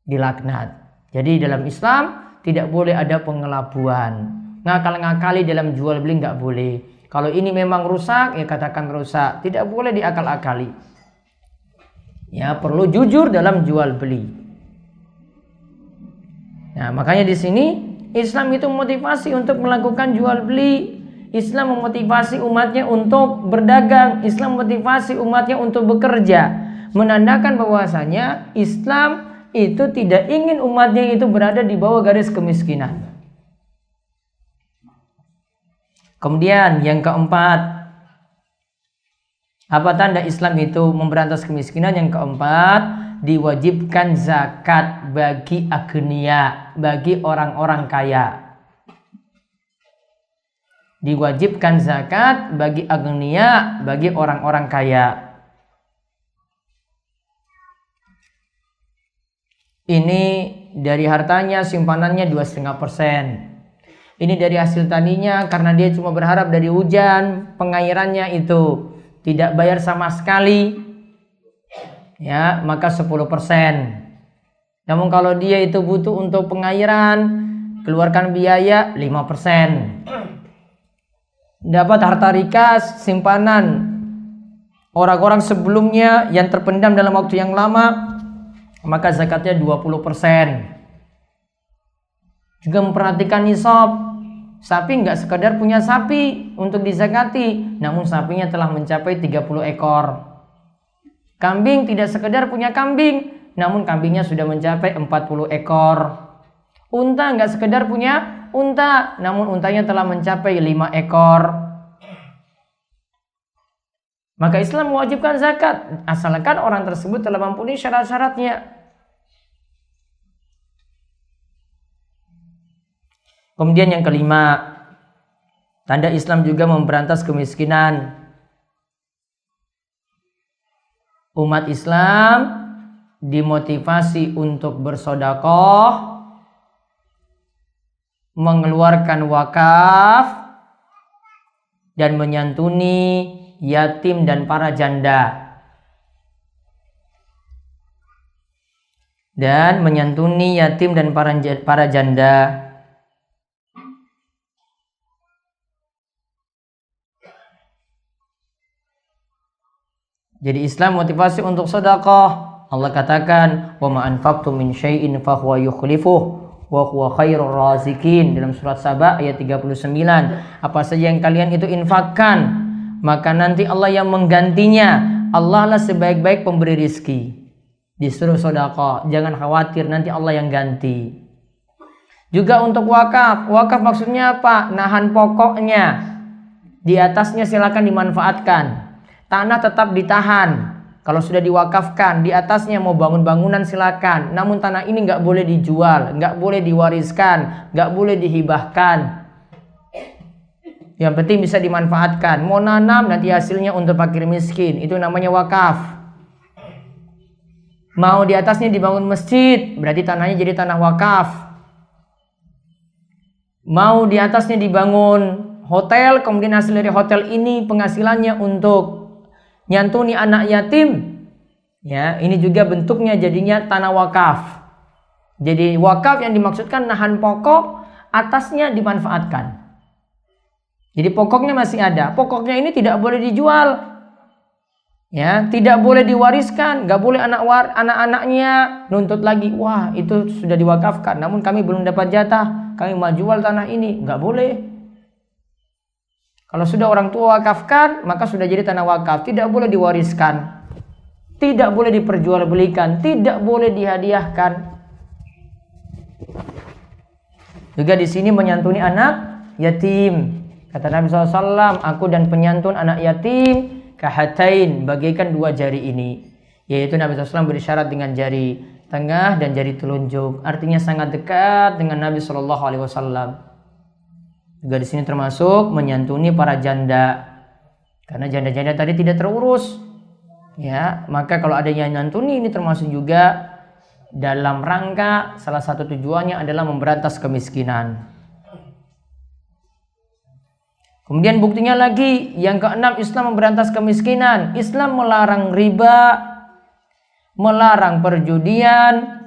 Dilaknat. Jadi dalam Islam tidak boleh ada pengelabuan. Ngakal-ngakali dalam jual beli nggak boleh. Kalau ini memang rusak, ya katakan rusak. Tidak boleh diakal-akali. Ya, perlu jujur dalam jual beli. Nah, makanya di sini Islam itu motivasi untuk melakukan jual beli. Islam memotivasi umatnya untuk berdagang. Islam memotivasi umatnya untuk bekerja. Menandakan bahwasanya Islam itu tidak ingin umatnya itu berada di bawah garis kemiskinan. Kemudian yang keempat, apa tanda Islam itu memberantas kemiskinan? Yang keempat, diwajibkan zakat bagi agniya, bagi orang-orang kaya. Diwajibkan zakat bagi agniya, bagi orang-orang kaya. Ini dari hartanya, simpanannya 2,5%. Ini dari hasil taninya karena dia cuma berharap dari hujan, pengairannya itu tidak bayar sama sekali, ya, maka 10%. Namun kalau dia itu butuh untuk pengairan, keluarkan biaya 5%. Dapat harta rikas, simpanan orang-orang sebelumnya yang terpendam dalam waktu yang lama, maka zakatnya 20%. Juga memperhatikan nisab. Sapi nggak sekedar punya sapi untuk dizakati, namun sapinya telah mencapai 30 ekor. Kambing tidak sekedar punya kambing, namun kambingnya sudah mencapai 40 ekor. Unta nggak sekedar punya unta, namun untanya telah mencapai 5 ekor. Maka Islam mewajibkan zakat, asalkan orang tersebut telah memenuhi syarat-syaratnya. Kemudian yang kelima, tanda Islam juga memberantas kemiskinan. Umat Islam dimotivasi untuk bersedekah, mengeluarkan wakaf, dan menyantuni yatim dan para janda. Dan menyantuni yatim dan para janda. Jadi Islam motivasi untuk sedekah. Allah katakan, "Wa ma anfaqtum min syai'in fa huwa yukhlifuh wa huwa khairur raziqin." Dalam surat Saba ayat 39. Apa saja yang kalian itu infakkan, maka nanti Allah yang menggantinya. Allah lah sebaik-baik pemberi rizki. Disuruh sedekah, jangan khawatir nanti Allah yang ganti. Juga untuk wakaf. Wakaf maksudnya apa? Nahan pokoknya. Di atasnya silakan dimanfaatkan. Tanah tetap ditahan. Kalau sudah diwakafkan, di atasnya mau bangun bangunan silakan. Namun tanah ini nggak boleh dijual, nggak boleh diwariskan, nggak boleh dihibahkan. Yang penting bisa dimanfaatkan. Mau nanam nanti hasilnya untuk fakir miskin, itu namanya wakaf. Mau di atasnya dibangun masjid, berarti tanahnya jadi tanah wakaf. Mau di atasnya dibangun hotel, kemudian hasil dari hotel ini penghasilannya untuk nyantuni anak yatim, ya, ini juga bentuknya jadinya tanah wakaf. Jadi wakaf yang dimaksudkan nahan pokok, atasnya dimanfaatkan. Jadi pokoknya masih ada. Pokoknya ini tidak boleh dijual, ya, tidak boleh diwariskan, nggak boleh anak-anaknya nuntut lagi. Wah, itu sudah diwakafkan, namun kami belum dapat jatah, kami mau jual tanah ini, nggak boleh. Kalau sudah orang tua wakafkan, maka sudah jadi tanah wakaf, tidak boleh diwariskan. tidak boleh diperjualbelikan, tidak boleh dihadiahkan. Juga di sini menyantuni anak yatim. Kata Nabi SAW, aku dan penyantun anak yatim kahatain, bagaikan dua jari ini. Yaitu Nabi SAW berisyarat dengan jari tengah dan jari telunjuk. Artinya sangat dekat dengan Nabi SAW. Juga di sini termasuk menyantuni para janda. Karena janda-janda tadi tidak terurus. Ya, maka kalau ada yang nyantuni ini termasuk juga dalam rangka salah satu tujuannya adalah memberantas kemiskinan. Kemudian buktinya lagi yang keenam, Islam memberantas kemiskinan. Islam melarang riba, melarang perjudian,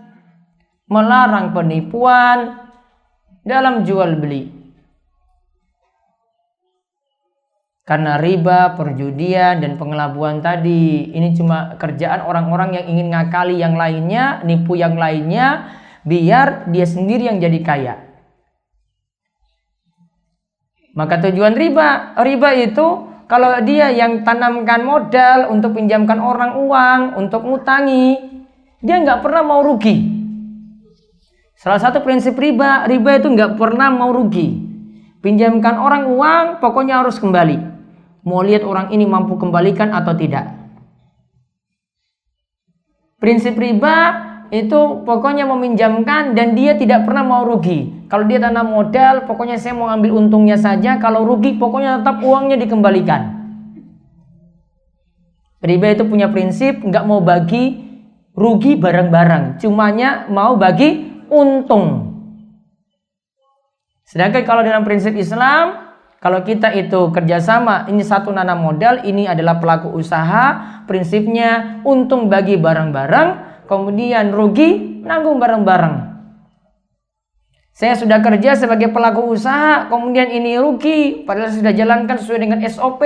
melarang penipuan dalam jual beli. Karena riba, perjudian, dan pengelabuan tadi ini cuma kerjaan orang-orang yang ingin ngakali yang lainnya, nipu yang lainnya, biar dia sendiri yang jadi kaya. Maka tujuan riba itu kalau dia yang tanamkan modal untuk pinjamkan orang uang, untuk ngutangi, dia nggak pernah mau rugi. Salah satu prinsip riba itu nggak pernah mau rugi. Pinjamkan orang uang, pokoknya harus kembali. Mau lihat orang ini mampu kembalikan atau tidak. Prinsip riba itu pokoknya meminjamkan dan dia tidak pernah mau rugi. Kalau dia tanam modal, pokoknya saya mau ambil untungnya saja. Kalau rugi, pokoknya tetap uangnya dikembalikan. Riba itu punya prinsip nggak mau bagi rugi bareng-bareng, cumanya mau bagi untung. Sedangkan kalau dalam prinsip Islam, kalau kita itu kerjasama, ini satu nanam modal, ini adalah pelaku usaha, prinsipnya untung bagi bareng-bareng, kemudian rugi nanggung bareng-bareng. Saya sudah kerja sebagai pelaku usaha, kemudian ini rugi, padahal sudah jalankan sesuai dengan SOP.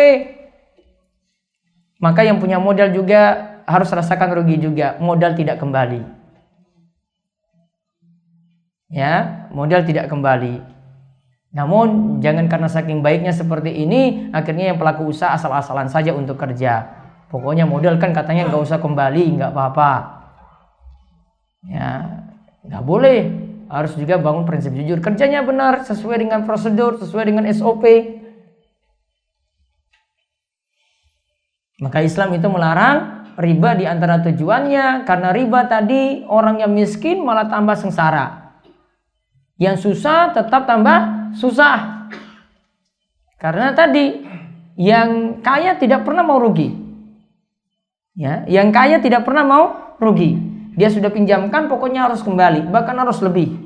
Maka yang punya modal juga harus rasakan rugi juga, modal tidak kembali. Ya, modal tidak kembali. Namun jangan karena saking baiknya seperti ini, akhirnya yang pelaku usaha asal-asalan saja untuk kerja. Pokoknya modal kan katanya nggak usah kembali, nggak apa-apa. Ya, nggak boleh. Harus juga bangun prinsip jujur. Kerjanya benar, sesuai dengan prosedur, sesuai dengan SOP. Maka Islam itu melarang riba di antara tujuannya. Karena riba tadi orang yang miskin malah tambah sengsara. Yang susah tetap tambah susah. Karena tadi yang kaya tidak pernah mau rugi. Ya, yang kaya tidak pernah mau rugi. Dia sudah pinjamkan pokoknya harus kembali, bahkan harus lebih.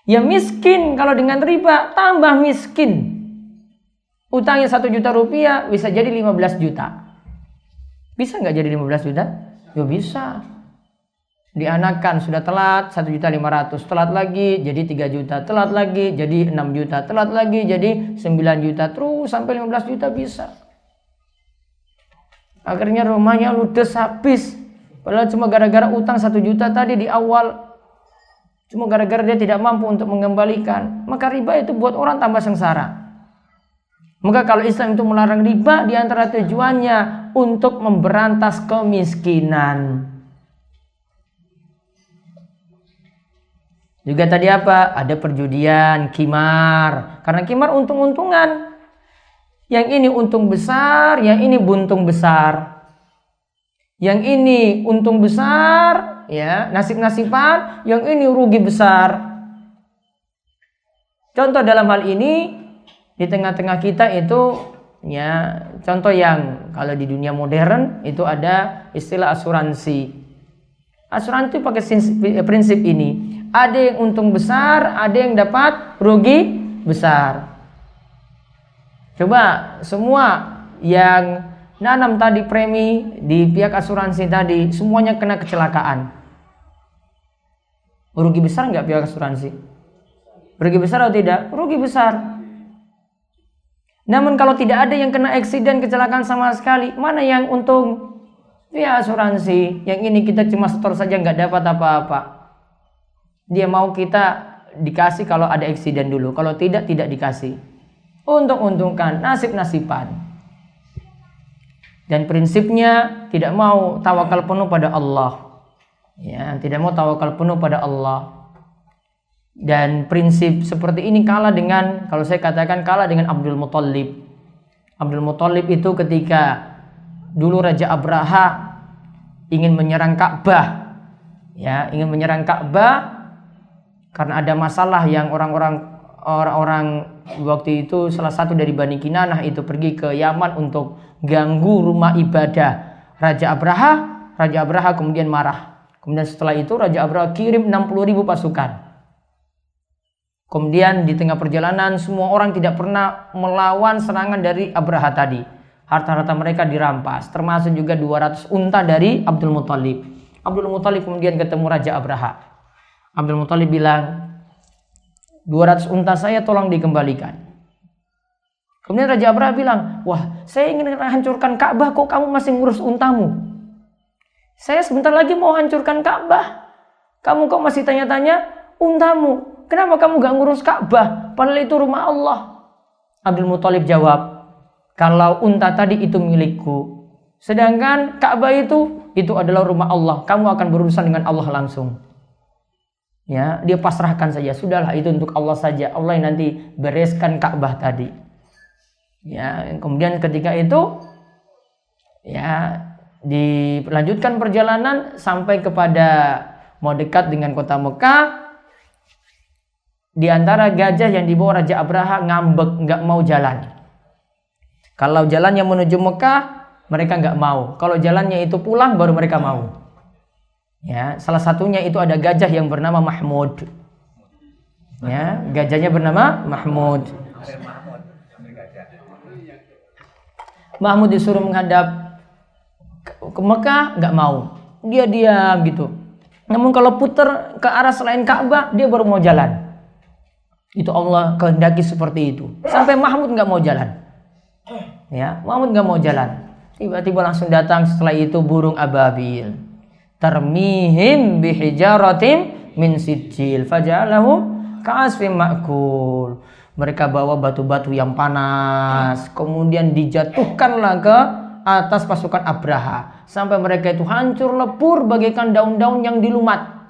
Yang miskin kalau dengan riba tambah miskin. Utangnya 1 juta rupiah bisa jadi 15 juta. Bisa nggak jadi 15 juta? Ya bisa. Dianakan sudah telat 1.500.000, telat lagi jadi 3 juta, telat lagi jadi 6 juta, telat lagi jadi 9 juta, terus sampai 15 juta bisa. Akhirnya rumahnya ludes habis, padahal cuma gara-gara utang 1 juta tadi di awal, cuma gara-gara dia tidak mampu untuk mengembalikan. Maka riba itu buat orang tambah sengsara. Maka kalau Islam itu melarang riba, di antara tujuannya untuk memberantas kemiskinan. Juga tadi apa? Ada perjudian, kimar. Karena kimar untung-untungan. Yang ini untung besar, yang ini buntung besar. Yang ini untung besar, ya, nasib-nasiban, yang ini rugi besar. Contoh dalam hal ini di tengah-tengah kita itu, ya, contoh yang kalau di dunia modern itu ada istilah asuransi. Asuransi pakai prinsip ini. Ada yang untung besar, ada yang dapat rugi besar. Coba semua yang nanam tadi premi di pihak asuransi tadi, semuanya kena kecelakaan. Rugi besar nggak pihak asuransi? Rugi besar atau tidak? Rugi besar. Namun kalau tidak ada yang kena eksiden, kecelakaan sama sekali, mana yang untung? Pihak asuransi. Yang ini kita cuma setor saja nggak dapat apa-apa. Dia mau kita dikasih kalau ada eksiden dulu, kalau tidak dikasih. Untung-untungkan, nasib-nasiban. dan prinsipnya tidak mau tawakal penuh pada Allah. Ya, tidak mau tawakal penuh pada Allah. Dan prinsip seperti ini kalah dengan, kalau saya katakan kalah dengan Abdul Muthalib. Abdul Muthalib itu ketika dulu Raja Abraha ingin menyerang Ka'bah, ya, ingin menyerang Ka'bah karena ada masalah yang orang-orang waktu itu salah satu dari Bani Kinanah itu pergi ke Yaman untuk ganggu rumah ibadah Raja Abraha. Raja Abraha kemudian marah. Kemudian setelah itu Raja Abraha kirim 60.000 pasukan. Kemudian di tengah perjalanan semua orang tidak pernah melawan serangan dari Abraha tadi. Harta-harta mereka dirampas, termasuk juga 200 unta dari Abdul Muthalib. Abdul Muthalib kemudian ketemu Raja Abraha. Abdul Muthalib bilang, 200 unta saya tolong dikembalikan. Kemudian Raja Abraha bilang, wah, saya ingin hancurkan Ka'bah, kok kamu masih ngurus untamu? Saya sebentar lagi mau hancurkan Ka'bah, kamu kok masih tanya-tanya untamu? Kenapa kamu gak ngurus Ka'bah? Padahal itu rumah Allah. Abdul Muthalib jawab, kalau unta tadi itu milikku, sedangkan Ka'bah itu adalah rumah Allah. Kamu akan berurusan dengan Allah langsung. Ya, dia pasrahkan saja. Sudahlah, itu untuk Allah saja. Allah yang nanti bereskan Ka'bah tadi. Ya, kemudian ketika itu ya dilanjutkan perjalanan sampai kepada mau dekat dengan kota Mekah. Di antara gajah yang dibawa Raja Abraha ngambek, nggak mau jalan. Kalau jalannya menuju Mekah, mereka nggak mau. Kalau jalannya itu pulang, baru mereka mau. Ya, salah satunya itu ada gajah yang bernama Mahmud. Ya, gajahnya bernama Mahmud. Mahmud disuruh menghadap ke Mekah, nggak mau. Dia diam gitu. Namun kalau putar ke arah selain Ka'bah, dia baru mau jalan. Itu Allah kehendaki seperti itu. Sampai Mahmud nggak mau jalan. Ya, Mahmud nggak mau jalan. Tiba-tiba langsung datang setelah itu burung ababil. Tarmihim bihijaratim min sijil faja'alahum ka'asfim ma'kul. Mereka bawa batu-batu yang panas, kemudian dijatuhkanlah ke atas pasukan Abraha sampai mereka itu hancur lebur bagaikan daun-daun yang dilumat.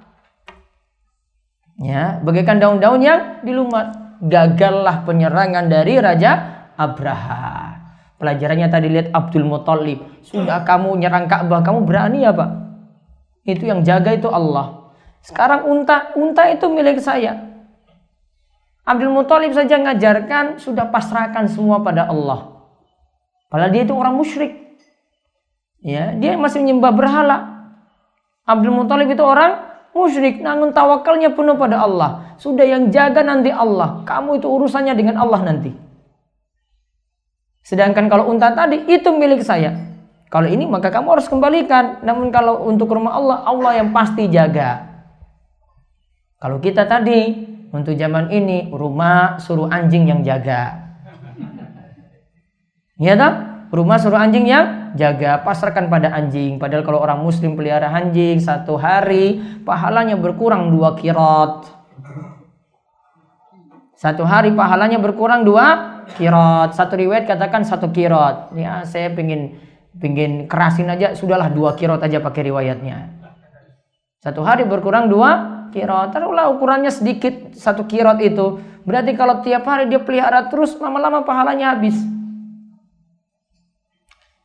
Ya, bagaikan daun-daun yang dilumat. Gagallah penyerangan dari Raja Abraha. Pelajarannya tadi lihat Abdul Muthalib. Sudah kamu nyerang Ka'bah, kamu berani apa? Itu yang jaga itu Allah. Sekarang unta itu milik saya. Abdul Muthalib saja ngajarkan, sudah pasrahkan semua pada Allah. Padahal dia itu orang musyrik. Ya, dia masih menyembah berhala. Abdul Muthalib itu orang musyrik, namun tawakalnya penuh pada Allah. Sudah yang jaga nanti Allah. Kamu itu urusannya dengan Allah nanti. Sedangkan kalau unta tadi itu milik saya. Kalau ini maka kamu harus kembalikan. Namun kalau untuk rumah Allah, Allah yang pasti jaga. Kalau kita tadi untuk zaman ini rumah suruh anjing yang jaga. Iya tak? Rumah suruh anjing yang jaga, pasrahkan pada anjing. Padahal kalau orang muslim pelihara anjing 1 hari pahalanya berkurang 2 kirot. 1 hari pahalanya berkurang 2 kirot. Satu riwayat katakan 1 kirot. Ya, saya pengen kerasin aja, sudahlah 2 kirot aja pakai riwayatnya. 1 hari berkurang 2 kirot. Taruhlah ukurannya sedikit 1 kirot itu. Berarti kalau tiap hari dia pelihara terus, lama-lama pahalanya habis.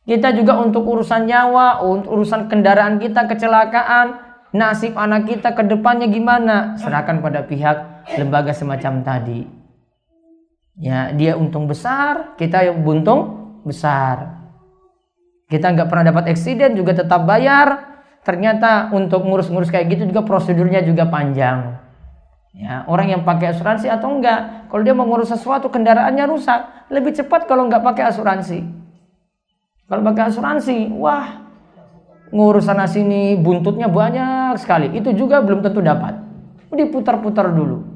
Kita juga untuk urusan nyawa, untuk urusan kendaraan kita, kecelakaan, nasib anak kita ke depannya gimana? Serahkan pada pihak lembaga semacam tadi. Ya, dia untung besar, kita buntung besar. Kita nggak pernah dapat eksiden juga tetap bayar. Ternyata untuk ngurus-ngurus kayak gitu juga prosedurnya juga panjang. Ya, orang yang pakai asuransi atau enggak, kalau dia mau ngurus sesuatu kendaraannya rusak, lebih cepat kalau nggak pakai asuransi. Kalau pakai asuransi, wah, ngurus sana sini buntutnya banyak sekali. Itu juga belum tentu dapat. Diputar-putar dulu.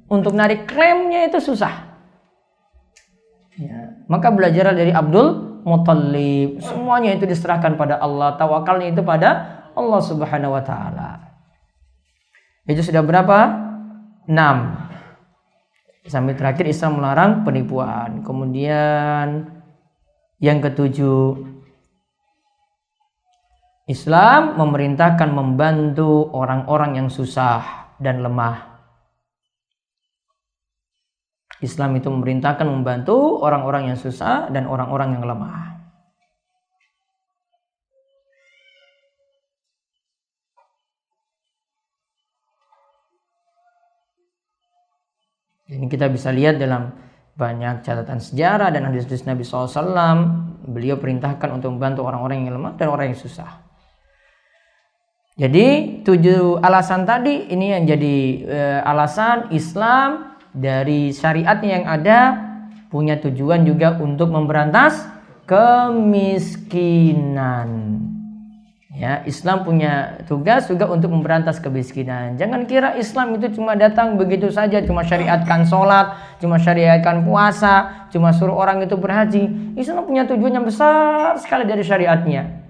Untuk narik klaimnya itu susah. Ya, maka belajar dari Abdul Muthalib. Semuanya itu diserahkan pada Allah. Tawakalnya itu pada Allah Subhanahu wa taala. Itu sudah berapa? 6. Sampai terakhir Islam melarang penipuan. Kemudian Yang ketujuh, Islam memerintahkan membantu orang-orang yang susah dan lemah. Islam itu memerintahkan membantu orang-orang yang susah dan orang-orang yang lemah. Ini kita bisa lihat dalam banyak catatan sejarah dan hadis-hadis Nabi SAW. Beliau perintahkan untuk membantu orang-orang yang lemah dan orang yang susah. Jadi 7 alasan tadi ini yang jadi alasan Islam dari syariatnya yang ada punya tujuan juga untuk memberantas kemiskinan. Ya, Islam punya tugas juga untuk memberantas kemiskinan. Jangan kira Islam itu cuma datang begitu saja, cuma syariatkan sholat, cuma syariatkan puasa, cuma suruh orang itu berhaji. Islam punya tujuan yang besar sekali dari syariatnya.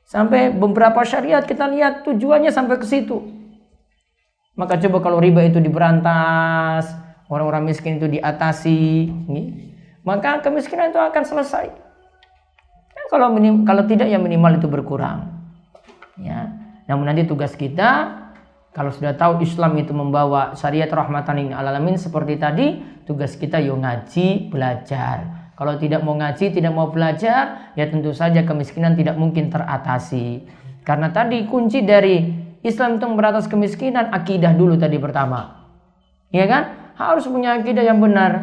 Sampai beberapa syariat kita lihat tujuannya sampai ke situ. Maka coba kalau riba itu diberantas, orang-orang miskin itu diatasi, maka kemiskinan itu akan selesai. Kalau tidak ya minimal itu berkurang. Ya. Namun nanti tugas kita, kalau sudah tahu Islam itu membawa syariat rahmatan lil alamin seperti tadi, tugas kita yo ngaji, belajar. Kalau tidak mau ngaji, tidak mau belajar, ya tentu saja kemiskinan tidak mungkin teratasi. Karena tadi kunci dari Islam itu memberantas kemiskinan, akidah dulu tadi pertama. Ya kan? Harus punya akidah yang benar.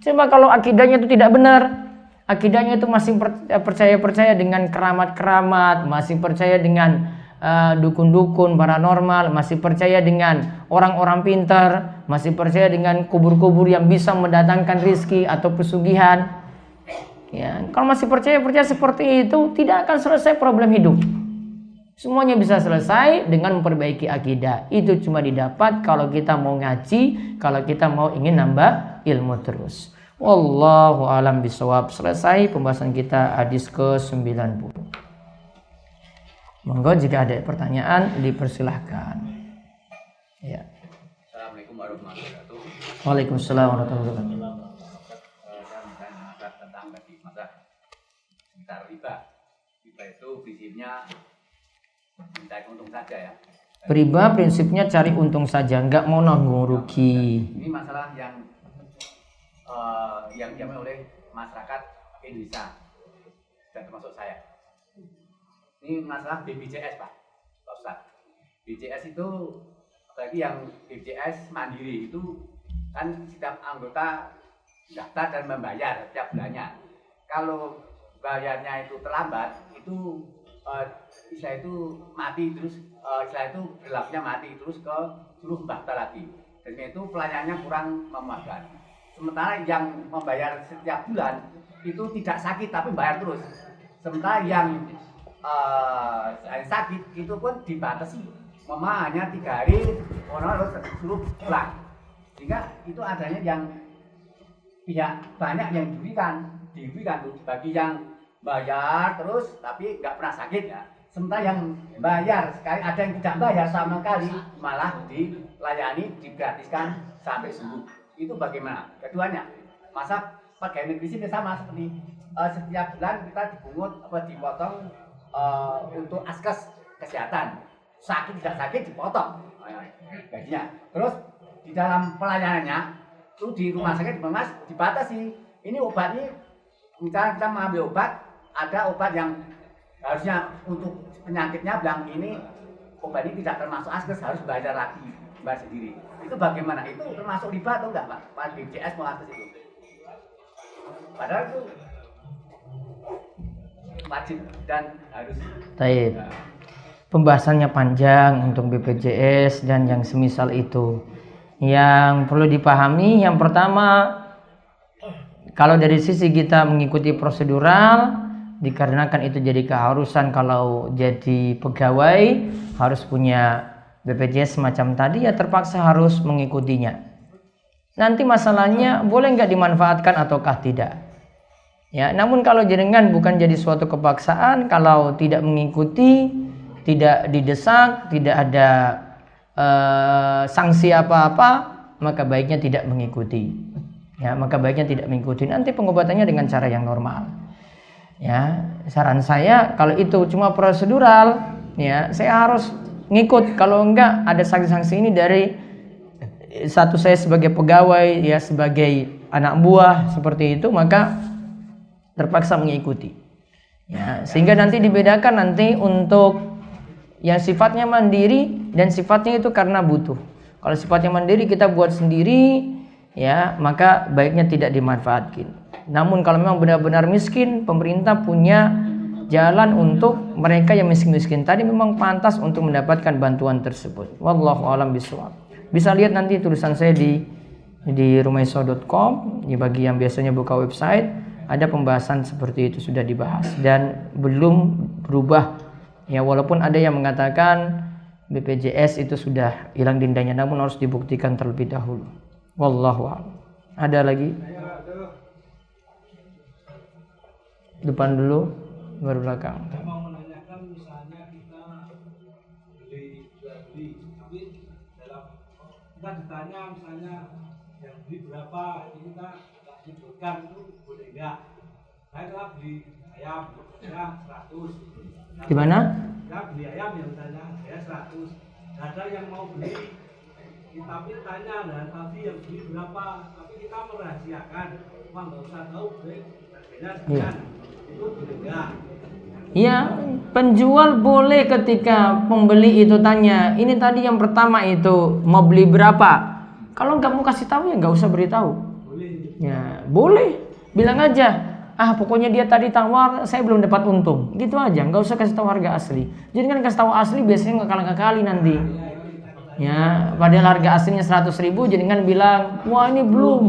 Coba kalau akidahnya itu tidak benar, akidahnya itu masih percaya dengan keramat-keramat, masih percaya dengan dukun-dukun paranormal, masih percaya dengan orang-orang pintar, masih percaya dengan kubur-kubur yang bisa mendatangkan rizki atau pesugihan. Ya, kalau masih percaya seperti itu, tidak akan selesai problem hidup. Semuanya bisa selesai dengan memperbaiki akidah. Itu cuma didapat kalau kita mau ngaji, kalau kita mau ingin nambah ilmu terus. Wallahu alam bisawab. Selesai pembahasan kita hadis ke-90. Monggo jika ada pertanyaan dipersilahkan. Ya. Assalamualaikum warahmatullahi wabarakatuh. Waalaikumsalam warahmatullahi wabarakatuh. Saya ingin tentang tadi masa sekitar riba. Riba itu prinsipnya mencari untung saja ya. Riba prinsipnya cari untung saja, nggak mau nanggung rugi. Ini masalah yang diambil oleh masyarakat Indonesia dan termasuk saya. Ini masalah BPJS Pak Ustaz. BPJS itu apalagi yang BPJS mandiri itu kan setiap anggota daftar dan membayar setiap bulannya. Kalau bayarnya itu terlambat itu istilah itu mati terus, istilah itu berlakunya mati terus ke seluruh daftar lagi. Dan itu pelayanannya kurang memuaskan. Sementara yang membayar setiap bulan itu tidak sakit tapi bayar terus. Sementara yang sakit itu pun dibatasi. Mama hanya 3 hari, orang harus suruh pulang. Sehingga itu adanya yang pihak banyak yang dirugikan tuh bagi yang bayar terus tapi nggak pernah sakit ya. Sementara yang bayar sekali ada yang tidak bayar sama sekali malah dilayani digratiskan sampai sembuh. Itu bagaimana? Keduanya, masa pegawai negeri sini sama seperti setiap bulan kita dibungut dipotong untuk askes kesehatan. Sakit tidak sakit dipotong gajinya. Terus di dalam pelayanannya itu di rumah sakit dibatasi. Ini obat ini misalnya kita mengambil obat, ada obat yang harusnya untuk penyakitnya bilang ini obat ini tidak termasuk askes, harus bayar lagi, bayar sendiri. Itu bagaimana? Itu termasuk riba atau enggak Pak? Pak BPJS mau askes itu. Padahal itu wajib dan harus. Taib. Pembahasannya panjang untuk BPJS dan yang semisal itu. Yang perlu dipahami yang pertama, kalau dari sisi kita mengikuti prosedural, dikarenakan itu jadi keharusan kalau jadi pegawai harus punya BPJS semacam tadi, ya terpaksa harus mengikutinya. Nanti masalahnya boleh nggak dimanfaatkan ataukah tidak. Ya, namun kalau jenengan bukan jadi suatu kepaksaan, kalau tidak mengikuti, tidak didesak, tidak ada sanksi apa-apa, maka baiknya tidak mengikuti. Ya, maka baiknya tidak mengikuti. Nanti pengobatannya dengan cara yang normal. Ya, saran saya kalau itu cuma prosedural, ya saya harus ngikut. Kalau enggak ada sanksi-sanksi ini dari satu saya sebagai pegawai, ya sebagai anak buah seperti itu, maka terpaksa mengikuti. Ya, sehingga nanti dibedakan nanti untuk yang sifatnya mandiri dan sifatnya itu karena butuh. Kalau sifatnya mandiri kita buat sendiri, ya maka baiknya tidak dimanfaatkan. Namun kalau memang benar-benar miskin, pemerintah punya jalan untuk mereka yang miskin-miskin tadi memang pantas untuk mendapatkan bantuan tersebut. Wallahu a'lam bishawab. Bisa lihat nanti tulisan saya di rumaiso.com. Di bagi yang biasanya buka website, ada pembahasan seperti itu sudah dibahas dan belum berubah. Ya walaupun ada yang mengatakan BPJS itu sudah hilang dendanya, namun harus dibuktikan terlebih dahulu. Wallahu a'lam. Ada lagi? Depan dulu, baru belakang. Saya mau menanyakan misalnya kita beli, tapi dalam kita ditanya misalnya yang beli berapa, ini kita nggak sebutkan itu boleh nggak? Saya telah beli ayam, ya 100. Gimana? Kita beli ayam ya misalnya, ya 100. Ada yang mau beli, tapi tanya dan tadi yang beli berapa, tapi kita merahasiakan, uang nggak usah tahu, harganya sekian. Itu boleh nggak? Ya, penjual boleh ketika pembeli itu tanya, ini tadi yang pertama itu mau beli berapa? Kalau nggak mau kasih tahu ya nggak usah beritahu. Boleh. Ya, boleh. Bilang aja, pokoknya dia tadi tawar, saya belum dapat untung. Gitu aja, nggak usah kasih tahu harga asli. Jadi kan kasih tahu asli biasanya nggak kali nanti. Ya, padahal harga aslinya 100.000, jadi kan bilang, wah ini belum.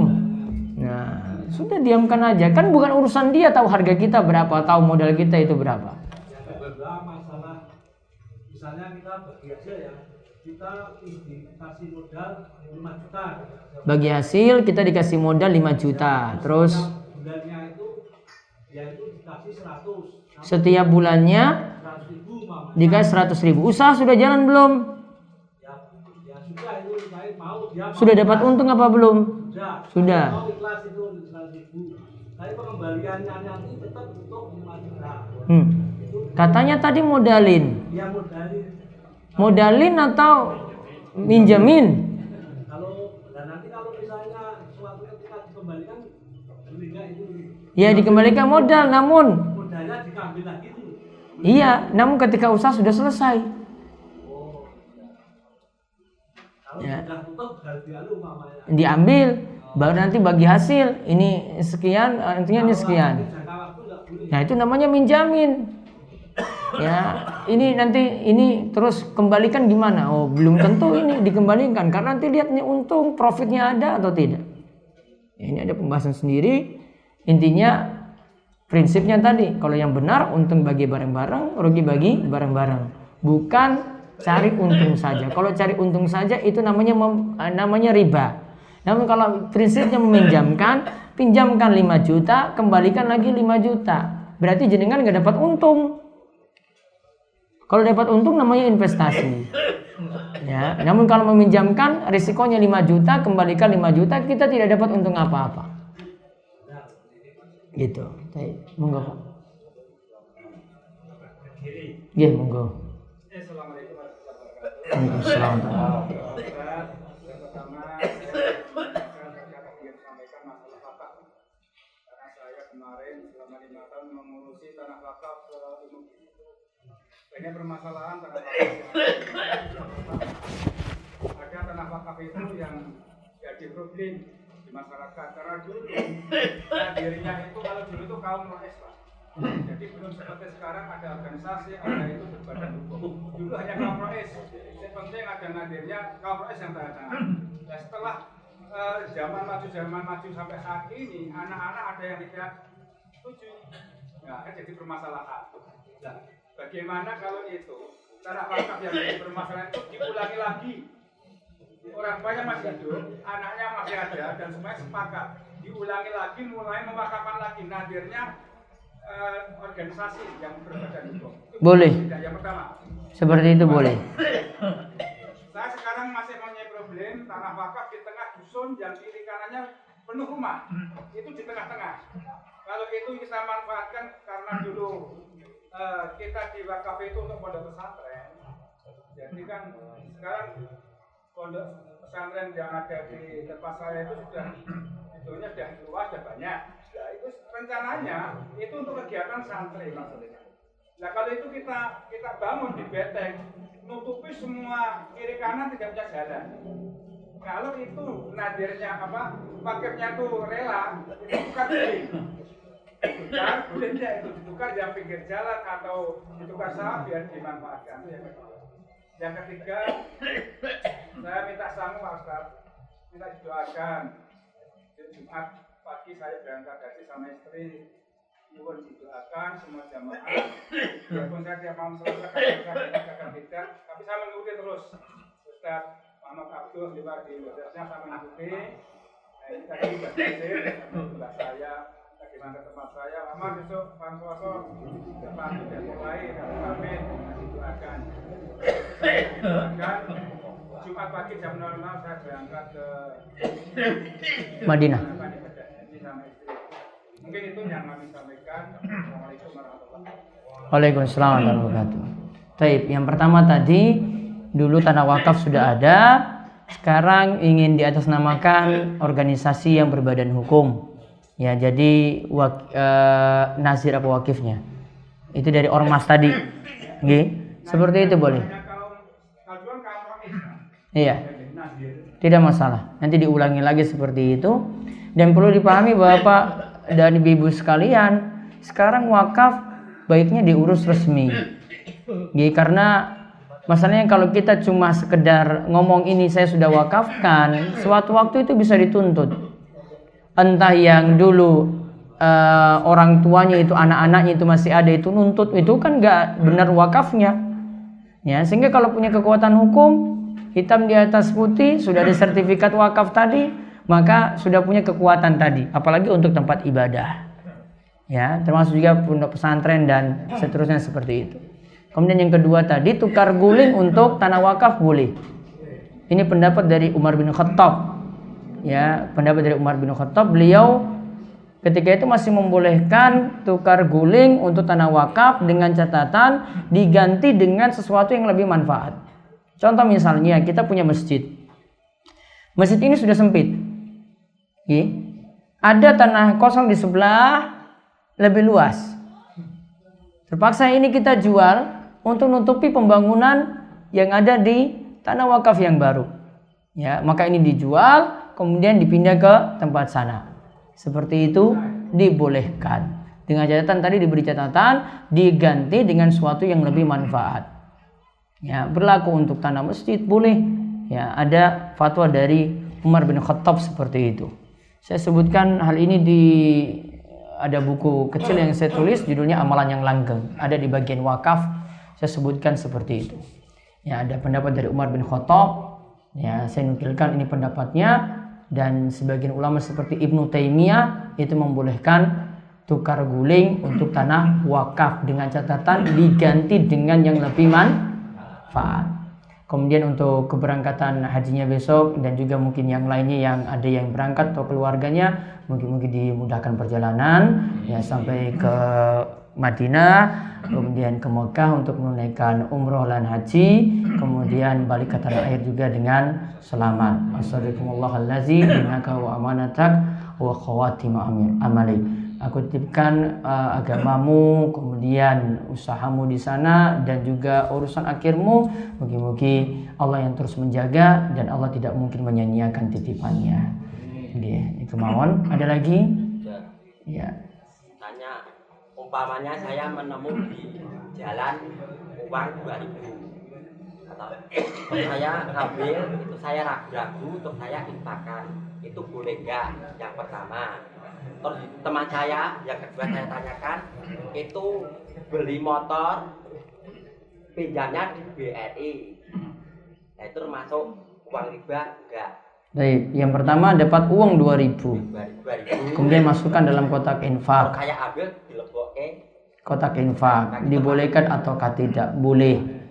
Nah, sudah diamkan aja. Kan bukan urusan dia tahu harga kita berapa, tahu modal kita itu berapa. Yang kedua masalah, misalnya kita bagi hasil ya, kita dikasih modal 5 juta. Bagi hasil kita dikasih modal 5 juta. Terus bulannya itu, ya itu dikasih 100. setiap bulannya 100.000 mamanya. dikasih 100.000. Usaha sudah jalan belum? Ya sudah itu saya mau dia Sudah dapat untung apa belum? Sudah. Mau ikhlas itu 100.000. Tapi pengembaliannya nanti tetap untuk 5 juta. Katanya tadi modalin. Dia modalin. Modalin atau minjamin? Nanti kalau misalnya suatu ketika dikembalikan, belinya itu. Ya dikembalikan modal, namun Modalnya diambil lagi itu. iya, namun ketika usaha sudah selesai. Kalau Ya. sudah tutup harus dialu mamanya. Diambil, baru nanti bagi hasil. Ini sekian, intinya ini sekian. Jangka waktu nggak boleh. Nah itu namanya minjamin. Ya, ini nanti ini terus kembalikan gimana? Oh belum tentu ini dikembalikan karena nanti lihat nih untung profitnya ada atau tidak. Ya, ini ada pembahasan sendiri. Intinya prinsipnya tadi kalau yang benar untung bagi bareng-bareng, rugi bagi bareng-bareng. Bukan cari untung saja. Kalau cari untung saja itu namanya riba. Namun kalau prinsipnya meminjamkan, pinjamkan 5 juta, kembalikan lagi 5 juta. Berarti jenengan nggak dapat untung. Kalau dapat untung namanya investasi. Ya, namun kalau meminjamkan risikonya 5 juta, kembalikan 5 juta, kita tidak dapat untung apa-apa. Gitu. Monggo Pak. Nggih, monggo. Assalamualaikum warahmatullahi wabarakatuh. Waalaikumsalam. Yang pertama, saya sampaikan masalah wakaf. Karena saya kemarin selama 5 tahun mengurusi tanah wakaf ke Imam. Ini permasalahan tanah wakaf. Ada tanah wakaf itu yang jadi problem di masyarakat karena dulu dirinya itu kalau dulu itu kaum rois Pak. Jadi belum seperti sekarang ada organisasi, ada itu berbadan hukum. Dulu hanya kaum rois. Yang penting ada nadirnya kaum rois yang tanda tangan. Nah, setelah zaman maju sampai saat ini, anak-anak ada yang tidak setuju. Nah, kan jadi permasalahan. Nah, bagaimana kalau itu tanah wakaf yang jadi permasalahan itu diulangi lagi? Orang banyak masih hidup, anaknya masih ada dan semuanya sepakat diulangi lagi, mulai mewakafkan lagi nadirnya organisasi yang berbadan hukum. Boleh. Yang pertama. Seperti itu boleh. Saya sekarang masih punya problem tanah wakaf di tengah dusun yang kiri kanannya penuh rumah. Itu di tengah-tengah. Kalau itu kita manfaatkan karena dulu kita di wakaf itu untuk pondok pesantren. Jadi kan sekarang pondok pesantren yang ada di tempat saya itu sudah luas dan banyak. Nah, itu rencananya itu untuk kegiatan santri maksudnya. Nah kalau itu kita bangun di beteng, nutupi semua kiri kanan tidak bisa jalan. Kalau itu nadirnya paketnya itu rela, itu bukan beli. Tukar, bolehnya itu ditukar di pinggir jalan atau ditukar sawah biar dimanfaatkan. Yang ketiga, saya minta sangu Pak Ustaz, minta didoakan. Jumat pagi saya berangkat haji sama istri, mohon didoakan semua jamaah. Walaupun saya tiap malam selesai kadang tidak, tapi saya mengikuti terus. Ustaz Muhammad Abdul di wajahnya saya mengikuti. Ini tadi Mbak saya, bagaimana tempat saya. Lama besok Pansuaso pagi dan mulai kami pamit didoakan. Saya didoakan. Jumat pagi jam 00 saya berangkat ke Madinah. Mungkin itu yang kami sampaikan. Assalamualaikum warahmatullahi wabarakatuh. Waalaikumsalam warahmatullahi wabarakatuh. Taib, yang pertama tadi dulu tanah wakaf sudah ada, sekarang ingin diatasnamakan organisasi yang berbadan hukum. Ya, jadi nazir apa wakifnya? Itu dari ormas tadi. Nggih. Seperti itu boleh. Iya. Tidak masalah. Nanti diulangi lagi seperti itu. Dan perlu dipahami Bapak dan Ibu sekalian, sekarang wakaf baiknya diurus resmi. Karena masalahnya kalau kita cuma sekedar ngomong ini saya sudah wakafkan, suatu waktu itu bisa dituntut. Entah yang dulu orang tuanya itu, anak-anaknya itu masih ada, itu nuntut, itu kan nggak benar wakafnya. Ya, sehingga kalau punya kekuatan hukum, hitam di atas putih, sudah ada sertifikat wakaf tadi, maka sudah punya kekuatan tadi, apalagi untuk tempat ibadah. Ya, termasuk juga pondok pesantren dan seterusnya seperti itu. Kemudian yang kedua tadi, tukar guling untuk tanah wakaf boleh. Ini pendapat dari Umar bin Khattab. Ya, pendapat dari Umar bin Khattab, beliau ketika itu masih membolehkan tukar guling untuk tanah wakaf dengan catatan diganti dengan sesuatu yang lebih manfaat. Contoh misalnya kita punya masjid. Masjid ini sudah sempit. Ada tanah kosong di sebelah lebih luas. Terpaksa ini kita jual untuk nutupi pembangunan yang ada di tanah wakaf yang baru. Ya, maka ini dijual kemudian dipindah ke tempat sana. Seperti itu dibolehkan. Dengan catatan tadi diberi catatan diganti dengan sesuatu yang lebih manfaat. Ya, berlaku untuk tanah masjid boleh. Ya, ada fatwa dari Umar bin Khattab seperti itu. Saya sebutkan hal ini ada buku kecil yang saya tulis judulnya Amalan yang Langgeng. Ada di bagian wakaf saya sebutkan seperti itu. Ya, ada pendapat dari Umar bin Khattab. Ya, saya nukilkan ini pendapatnya, dan sebagian ulama seperti Ibnu Taimiyah itu membolehkan tukar guling untuk tanah wakaf dengan catatan diganti dengan yang lebih manfaat. Kemudian untuk keberangkatan hajinya besok dan juga mungkin yang lainnya yang ada yang berangkat atau keluarganya, mungkin dimudahkan perjalanan ya sampai ke Madinah, kemudian ke Mekah untuk menunaikan umroh dan haji, kemudian balik ke tanah air juga dengan selamat. Assalamualaikum innaka wa amanatak wa khawatim amalik. Aku titipkan agamamu, kemudian usahamu di sana dan juga urusan akhirmu. Mugi-mugi Allah yang terus menjaga dan Allah tidak mungkin menyia-nyiakan titipannya. Itu mawon. Ada lagi? Ya. Tanya, umpamanya saya menemu di jalan uang 2000 atau saya ambil itu, saya ragu-ragu untuk saya infakkan, itu boleh nggak? Yang pertama. Terus teman saya yang kedua saya tanyakan, itu beli motor pinjamnya di BRI, nah, itu termasuk uang riba enggak? Baik, yang pertama dapat uang 2000, kemudian masukkan dalam kotak infak. Saya ambil dilebokke kotak infak, dibolehkan ataukah tidak? Boleh.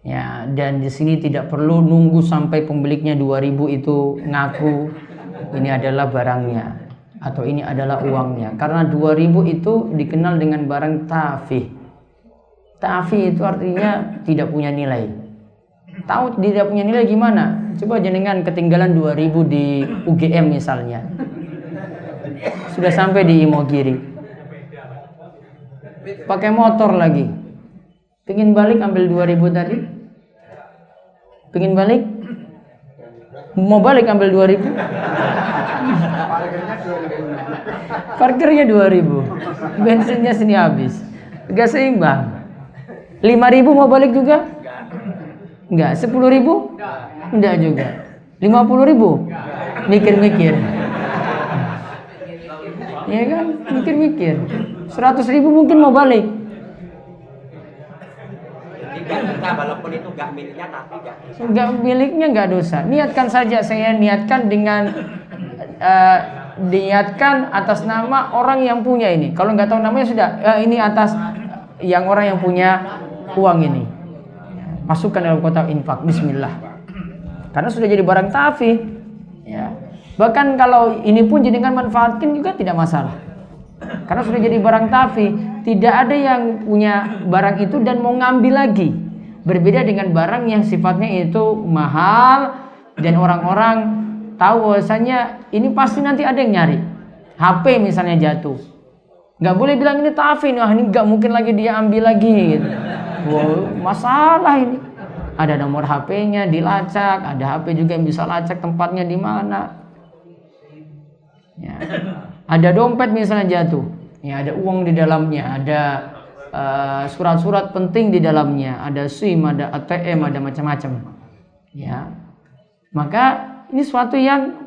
Ya, dan di sini tidak perlu nunggu sampai pemiliknya 2000 itu ngaku ini adalah barangnya. atau ini adalah uangnya. Karena 2000 itu dikenal dengan barang tafih. Tafih itu artinya tidak punya nilai. Tahu tidak punya nilai gimana? Coba jenengan ketinggalan 2000 di UGM misalnya. Sudah sampai di Imogiri. Pakai motor lagi. Pengen balik ambil 2000 tadi? Pengen balik? Mau balik ambil 2000? Parkirnya 2000. Bensinnya sini habis. Gak seimbang. 5.000 mau balik juga? Enggak. 10.000? Enggak juga. 50.000? Mikir-mikir. Ya kan? Mikir-mikir. 100.000 mungkin mau balik. Tidak dosa walaupun itu gak miliknya tapi gak dosa. Gak miliknya gak dosa. Niatkan saja, saya niatkan dengan niatkan atas nama orang yang punya ini. Kalau nggak tahu namanya sudah ini atas yang orang yang punya uang ini. Masukkan dalam kotak infak. Bismillah. Karena sudah jadi barang tafih. Ya. Bahkan kalau ini pun jenengan manfaatkan juga tidak masalah. Karena sudah jadi barang tafih. Tidak ada yang punya barang itu dan mau ngambil lagi. Berbeda dengan barang yang sifatnya itu mahal dan orang-orang tahu bahwasanya ini pasti nanti ada yang nyari. HP misalnya jatuh, nggak boleh bilang ini tafih, wah ini nggak mungkin lagi dia ambil lagi. Gitu. Wow, masalah ini. Ada nomor HP-nya dilacak, ada HP juga yang bisa lacak tempatnya di mana. Ya. Ada dompet misalnya jatuh, ya ada uang di dalamnya, ada surat-surat penting di dalamnya, ada SIM, ada ATM, ada macam-macam. Ya, maka ini suatu yang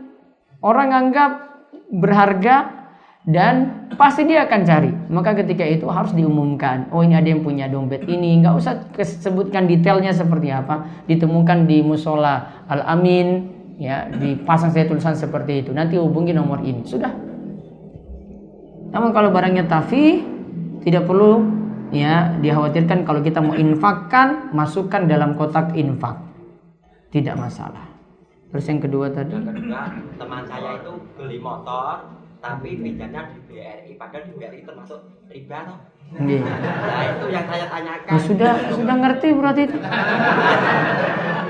orang anggap berharga dan pasti dia akan cari. Maka ketika itu harus diumumkan. Oh ini ada yang punya dompet ini. Nggak usah sebutkan detailnya seperti apa. Ditemukan di musola Al-Amin. Ya, dipasang saya tulisan seperti itu. Nanti hubungi nomor ini. Sudah. Namun kalau barangnya tafih, tidak perlu ya dikhawatirkan. Kalau kita mau infakkan, masukkan dalam kotak infak. Tidak masalah. Terus yang kedua tadi? Yang kedua, teman saya itu beli motor, tapi pinjamnya di BRI, padahal di BRI termasuk riba toh. Nggih. Nah itu yang saya tanyakan. Ya, sudah ngerti berarti itu.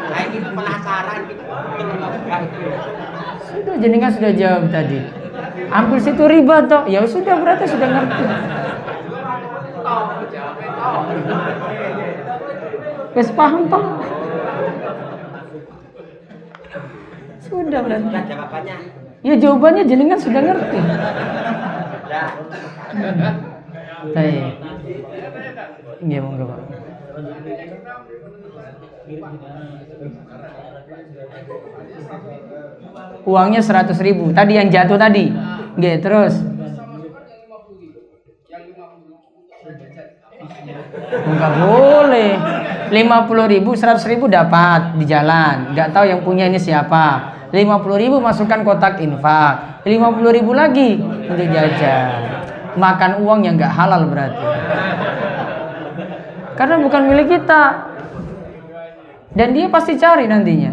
Saya itu penasaran gitu, mungkin enggak itu. Sudah jenengan sudah jawab tadi. Ambil situ riba toh. Ya sudah berarti sudah ngerti. Wes paham toh? Sudah berarti. Sudah jawabannya. Ya jawabannya jenengan sudah ngerti. Nah, Baik. Nggih monggo Pak. Uangnya 100.000. Tadi yang jatuh tadi. Nggih, terus. Enggak boleh. 50.000, 100.000 dapat di jalan. Enggak tahu yang punya ini siapa. 50.000 masukkan kotak infak. 50.000 lagi untuk jajan. Makan uang yang enggak halal berarti. Karena bukan milik kita. Dan dia pasti cari nantinya.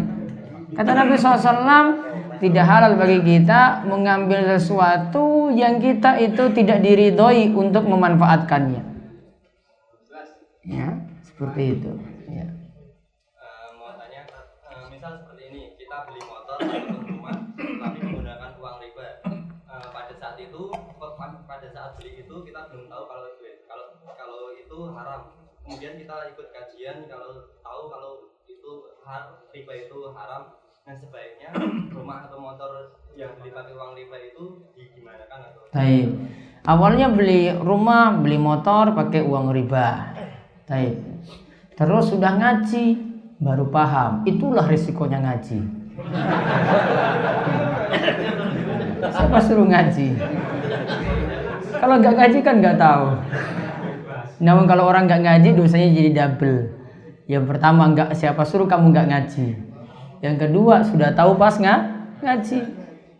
Kata Nabi SAW, tidak halal bagi kita mengambil sesuatu yang kita itu tidak diridhoi untuk memanfaatkannya. Ya, seperti itu. Ya. Mau tanya, misal seperti ini, kita beli motor untuk rumah, tapi menggunakan uang riba. Pada saat beli itu kita belum tahu kalau itu haram. Kemudian kita ikut kajian kalau tahu kalau itu riba itu haram. Nah sebaiknya rumah atau motor yang beli pakai uang riba itu digimanakan atau? Baik. Awalnya beli rumah, beli motor pakai uang riba. Baik. Terus sudah ngaji, baru paham. Itulah risikonya ngaji. Siapa suruh ngaji? Kalau nggak ngaji kan nggak tahu. Namun kalau orang nggak ngaji dosanya jadi double. Yang pertama siapa suruh kamu nggak ngaji. Yang kedua sudah tahu pas ngaji.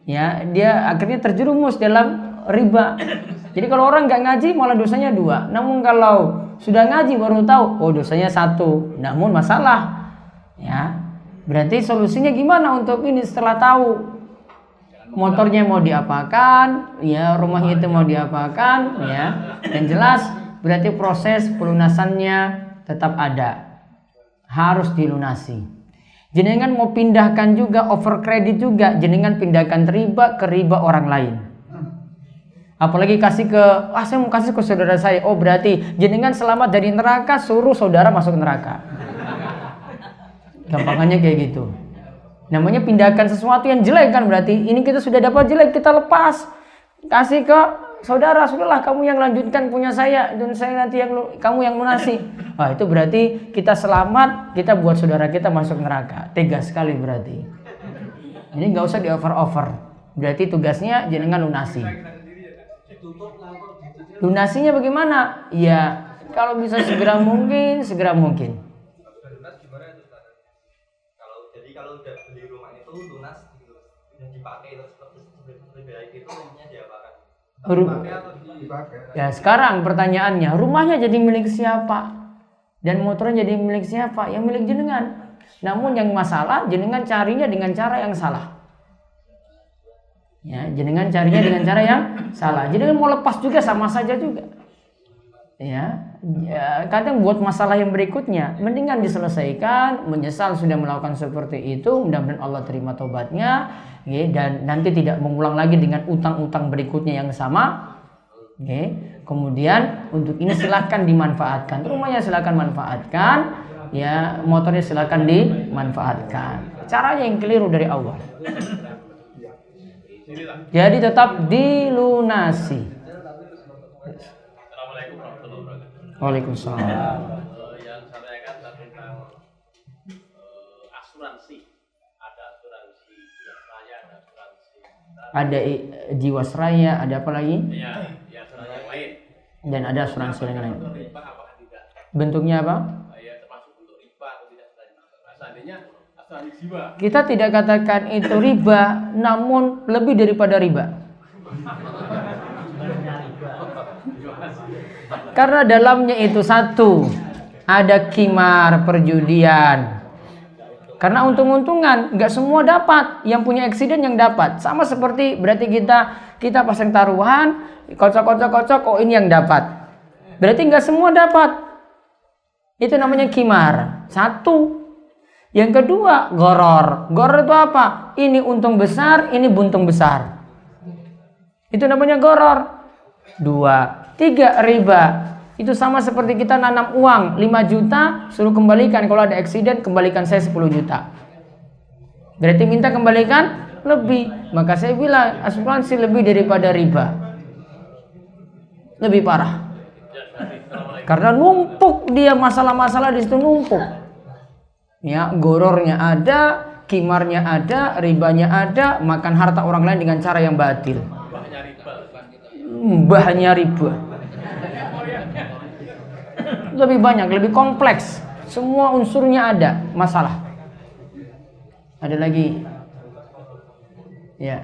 Ya dia akhirnya terjerumus dalam riba. Jadi kalau orang nggak ngaji malah dosanya 2. Namun kalau sudah ngaji baru tahu, oh dosanya 1. Namun masalah, ya berarti solusinya gimana untuk ini setelah tahu? motornya mau diapakan, ya rumahnya itu mau diapakan, ya. Yang jelas berarti proses pelunasannya tetap ada, harus dilunasi. Jenengan mau pindahkan juga over kredit juga, jenengan pindahkan riba ke riba orang lain. Apalagi kasih ke, saya mau kasih ke saudara saya. Oh berarti jenengan selamat dari neraka, suruh saudara masuk neraka. Gampangannya kayak gitu. Namanya pindahkan sesuatu yang jelek kan, berarti ini kita sudah dapat jelek, kita lepas. Kasih ke saudara, sudahlah kamu yang lanjutkan punya saya, dan saya nanti kamu yang lunasi. Wah itu berarti kita selamat, kita buat saudara kita masuk neraka. Tega sekali berarti. Ini nggak usah di over. Berarti tugasnya jenengan lunasi. Lunasinya bagaimana? Ya kalau bisa segera mungkin. Lunas gimana itu Ustaz? Kalau udah beli rumah itu lunas gitu, yang dipakai terus lebih baik itu rumahnya diapakan? Ya sekarang pertanyaannya, rumahnya jadi milik siapa? Dan motornya jadi milik siapa? Yang milik jenengan. Namun yang masalah jenengan carinya dengan cara yang salah. Ya, jenengan carinya dengan cara yang salah. Jenengan mau lepas juga sama saja juga. Ya, kadang buat masalah yang berikutnya, mendingan diselesaikan, menyesal sudah melakukan seperti itu, mudah-mudahan Allah terima tobatnya, ya, dan nanti tidak mengulang lagi dengan utang-utang berikutnya yang sama. Ya. Kemudian untuk ini silakan dimanfaatkan, rumahnya silakan manfaatkan, ya, motornya silakan dimanfaatkan. Caranya yang keliru dari awal. Jadi tetap dilunasi. Assalamualaikum warahmatullahi wabarakatuh. Waalaikumsalam. Yang saya tanyakan tentang asuransi. Ada asuransi jiwasraya, ada asuransi. Ada jiwasraya, ada apa lagi? Ya, asuransi yang lain. Dan ada asuransi yang lain. Untuk riba apakah tidak? Bentuknya apa? Ya termasuk untuk riba atau tidak? Seandainya asuransi jiwa. Kita tidak katakan itu riba, namun lebih daripada riba. Karena dalamnya itu satu, ada qimar, perjudian. Karena untung-untungan, nggak semua dapat. Yang punya eksiden yang dapat. Sama seperti berarti kita pasang taruhan, kocok, oh ini yang dapat. Berarti nggak semua dapat. Itu namanya qimar. Satu. Yang kedua, goror. Goror itu apa? Ini untung besar, ini buntung besar. Itu namanya goror. 2, 3, riba. Itu sama seperti kita nanam uang 5 juta, suruh kembalikan. Kalau ada eksiden, kembalikan saya 10 juta. Berarti minta kembalikan lebih. Maka saya bilang asuransi lebih daripada riba. Lebih parah. Karena numpuk dia, masalah-masalah di situ numpuk. Ya, gorornya ada, kimarnya ada, ribanya ada, makan harta orang lain dengan cara yang batil. Mbahnya riba. Lebih banyak, lebih kompleks. Semua unsurnya ada masalah. Ada lagi? Ya.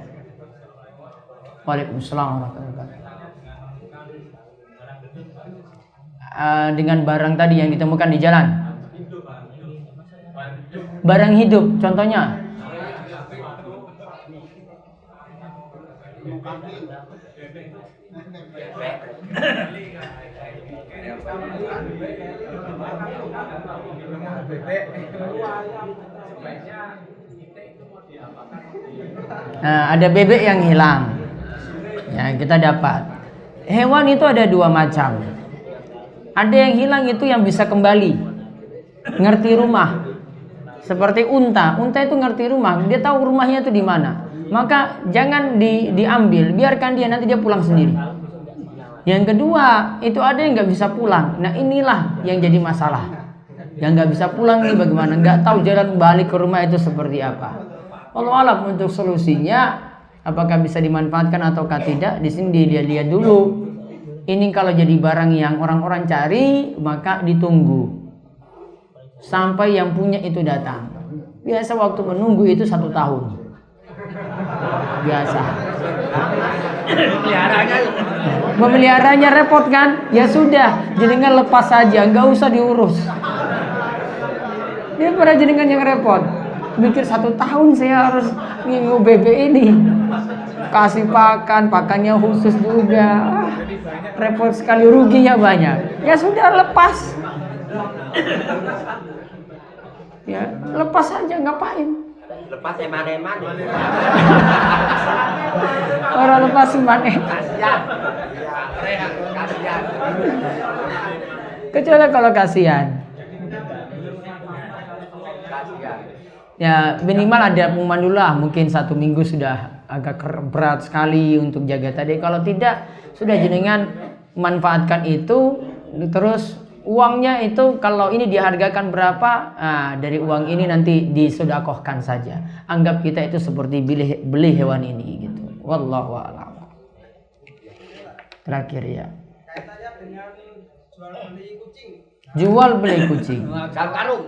Waalaikumsalam warahmatullahi wabarakatuh. Dengan barang tadi yang ditemukan di jalan. Barang hidup, contohnya. Nah, ada bebek yang hilang. Ya, kita dapat. Hewan itu ada 2 macam. Ada yang hilang itu yang bisa kembali. Ngerti rumah. Seperti unta. Unta itu ngerti rumah. Dia tahu rumahnya itu di mana. Maka jangan diambil. Biarkan dia, nanti dia pulang sendiri. Yang kedua, itu ada yang nggak bisa pulang. Nah inilah yang jadi masalah. Yang nggak bisa pulang ini bagaimana? Nggak tahu jalan balik ke rumah itu seperti apa. Wallahu alam untuk solusinya, apakah bisa dimanfaatkan ataukah tidak? Di sini dilihat dulu. Ini kalau jadi barang yang orang-orang cari, maka ditunggu sampai yang punya itu datang. Biasa waktu menunggu itu 1 tahun. Biasa. Memeliharanya repot kan? Ya sudah, jenengan lepas saja, nggak usah diurus. Dia pada jenengan yang repot. Mikir 1 tahun saya harus ngingu bebek ini. kasih pakannya khusus juga. Repot sekali, ruginya banyak. Ya sudah, lepas. Ya, lepas aja, ngapain? Lepas eman-eman. Orang lepas eman-eman. Kasihan. Kasihan. Kecuali kalau kasihan. Ya minimal ada pengumuman dulu lah, mungkin 1 minggu sudah agak berat sekali untuk jaga tadi. Kalau tidak, sudah jenengan manfaatkan itu, terus uangnya itu kalau ini dihargakan berapa, dari uang ini nanti disedekahkan saja. Anggap kita itu seperti beli hewan ini gitu. Wallahu a'lam. Terakhir ya. Kaitannya dengan jual beli kucing. Jual beli kucing. Dalam karung.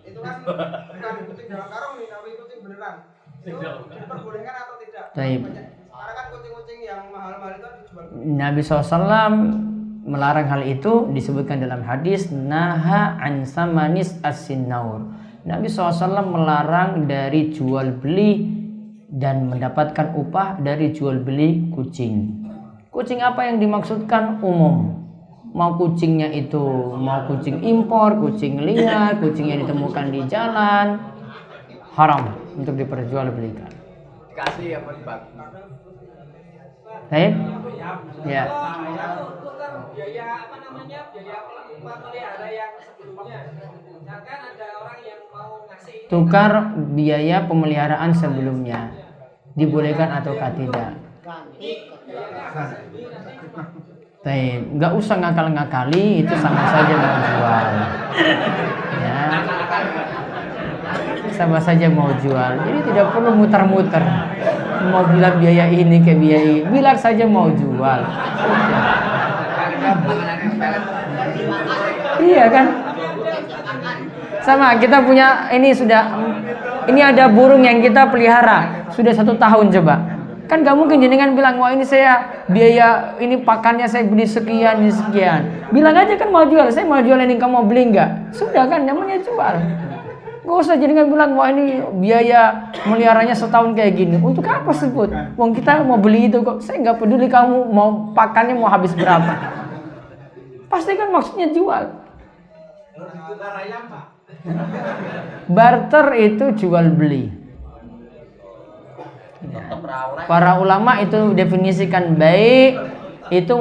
Itu kan bukan kucing dalam karung nih, tapi kucing beneran. Itu diperbolehkan atau tidak? Baik. Karena kan kucing-kucing yang mahal-mahal itu dijual. Nabi SAW melarang hal itu, disebutkan dalam hadis naha an samanis as-sinnaur. Nabi SAW melarang dari jual beli dan mendapatkan upah dari jual beli kucing. Kucing apa yang dimaksudkan? Umum. Mau kucingnya itu mau kucing impor, kucing liar, kucing yang ditemukan di jalan, haram untuk diperjualbelikan. Dikasih apa dibagi? Baik? Ya. Biaya apa namanya? Biaya pelihara yang sebelumnya. Misalkan ada orang yang mau ngasih Tukar biaya pemeliharaan sebelumnya. Dibolehkan ataukah tidak? Baik, nggak usah ngakal-ngakali, itu sama saja mau jual. Ya. Sama saja mau jual. Jadi tidak perlu muter-muter. Mau bilang biaya ini ke biaya ini, bilang saja mau jual. Iya kan? Sama, kita punya ini ada burung yang kita pelihara sudah 1 tahun coba. Kan gak mungkin jenengan bilang, wah ini saya biaya ini pakannya saya beli sekian ini sekian. Bilang aja kan mau jual, saya mau jual ini, kamu mau beli nggak? Sudah kan, namanya jual. Gak usah jenengan bilang, wah ini biaya meliharanya setahun kayak gini. Untuk apa sebut? Wong kita mau beli itu kok. Saya nggak peduli kamu mau pakannya mau habis berapa. Pasti kan maksudnya jual. Barter itu jual beli. Para ulama itu definisikan baik itu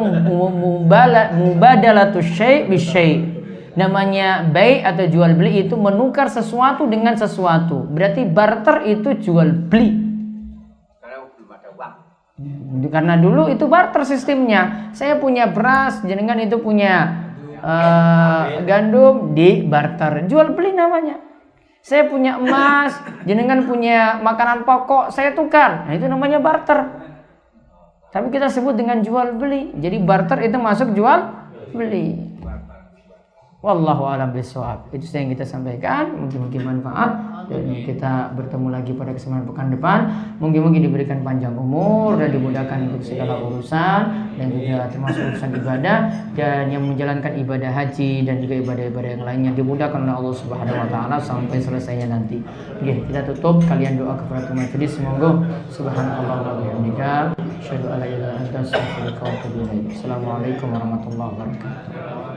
mubadalatus syai' bisyai'. Namanya baik atau jual beli itu menukar sesuatu dengan sesuatu. Berarti barter itu jual beli. Karena belum ada uang. Karena dulu itu barter sistemnya. Saya punya beras, jenengan itu punya gandum, di barter. Jual beli namanya. Saya punya emas, jenengan punya makanan pokok, saya tukar. Nah, itu namanya barter. Tapi kita sebut dengan jual beli. Jadi barter itu masuk jual beli. Wallahu a'lam bishawab. Itu yang kita sampaikan. Mungkin manfaat dan kita bertemu lagi pada kesempatan pekan depan. Mungkin diberikan panjang umur dan dimudahkan untuk segala urusan dan juga termasuk urusan ibadah dan yang menjalankan ibadah haji dan juga ibadah-ibadah yang lainnya dimudahkan oleh Allah Subhanahu wa taala sampai selesainya nanti. Oke, kita tutup, kalian doa kepada majelis, semoga subhanallah wa bihamdika asyhadu an la ilaha illa anta astaghfiruka wa atubu ilaik. Assalamualaikum warahmatullahi wabarakatuh.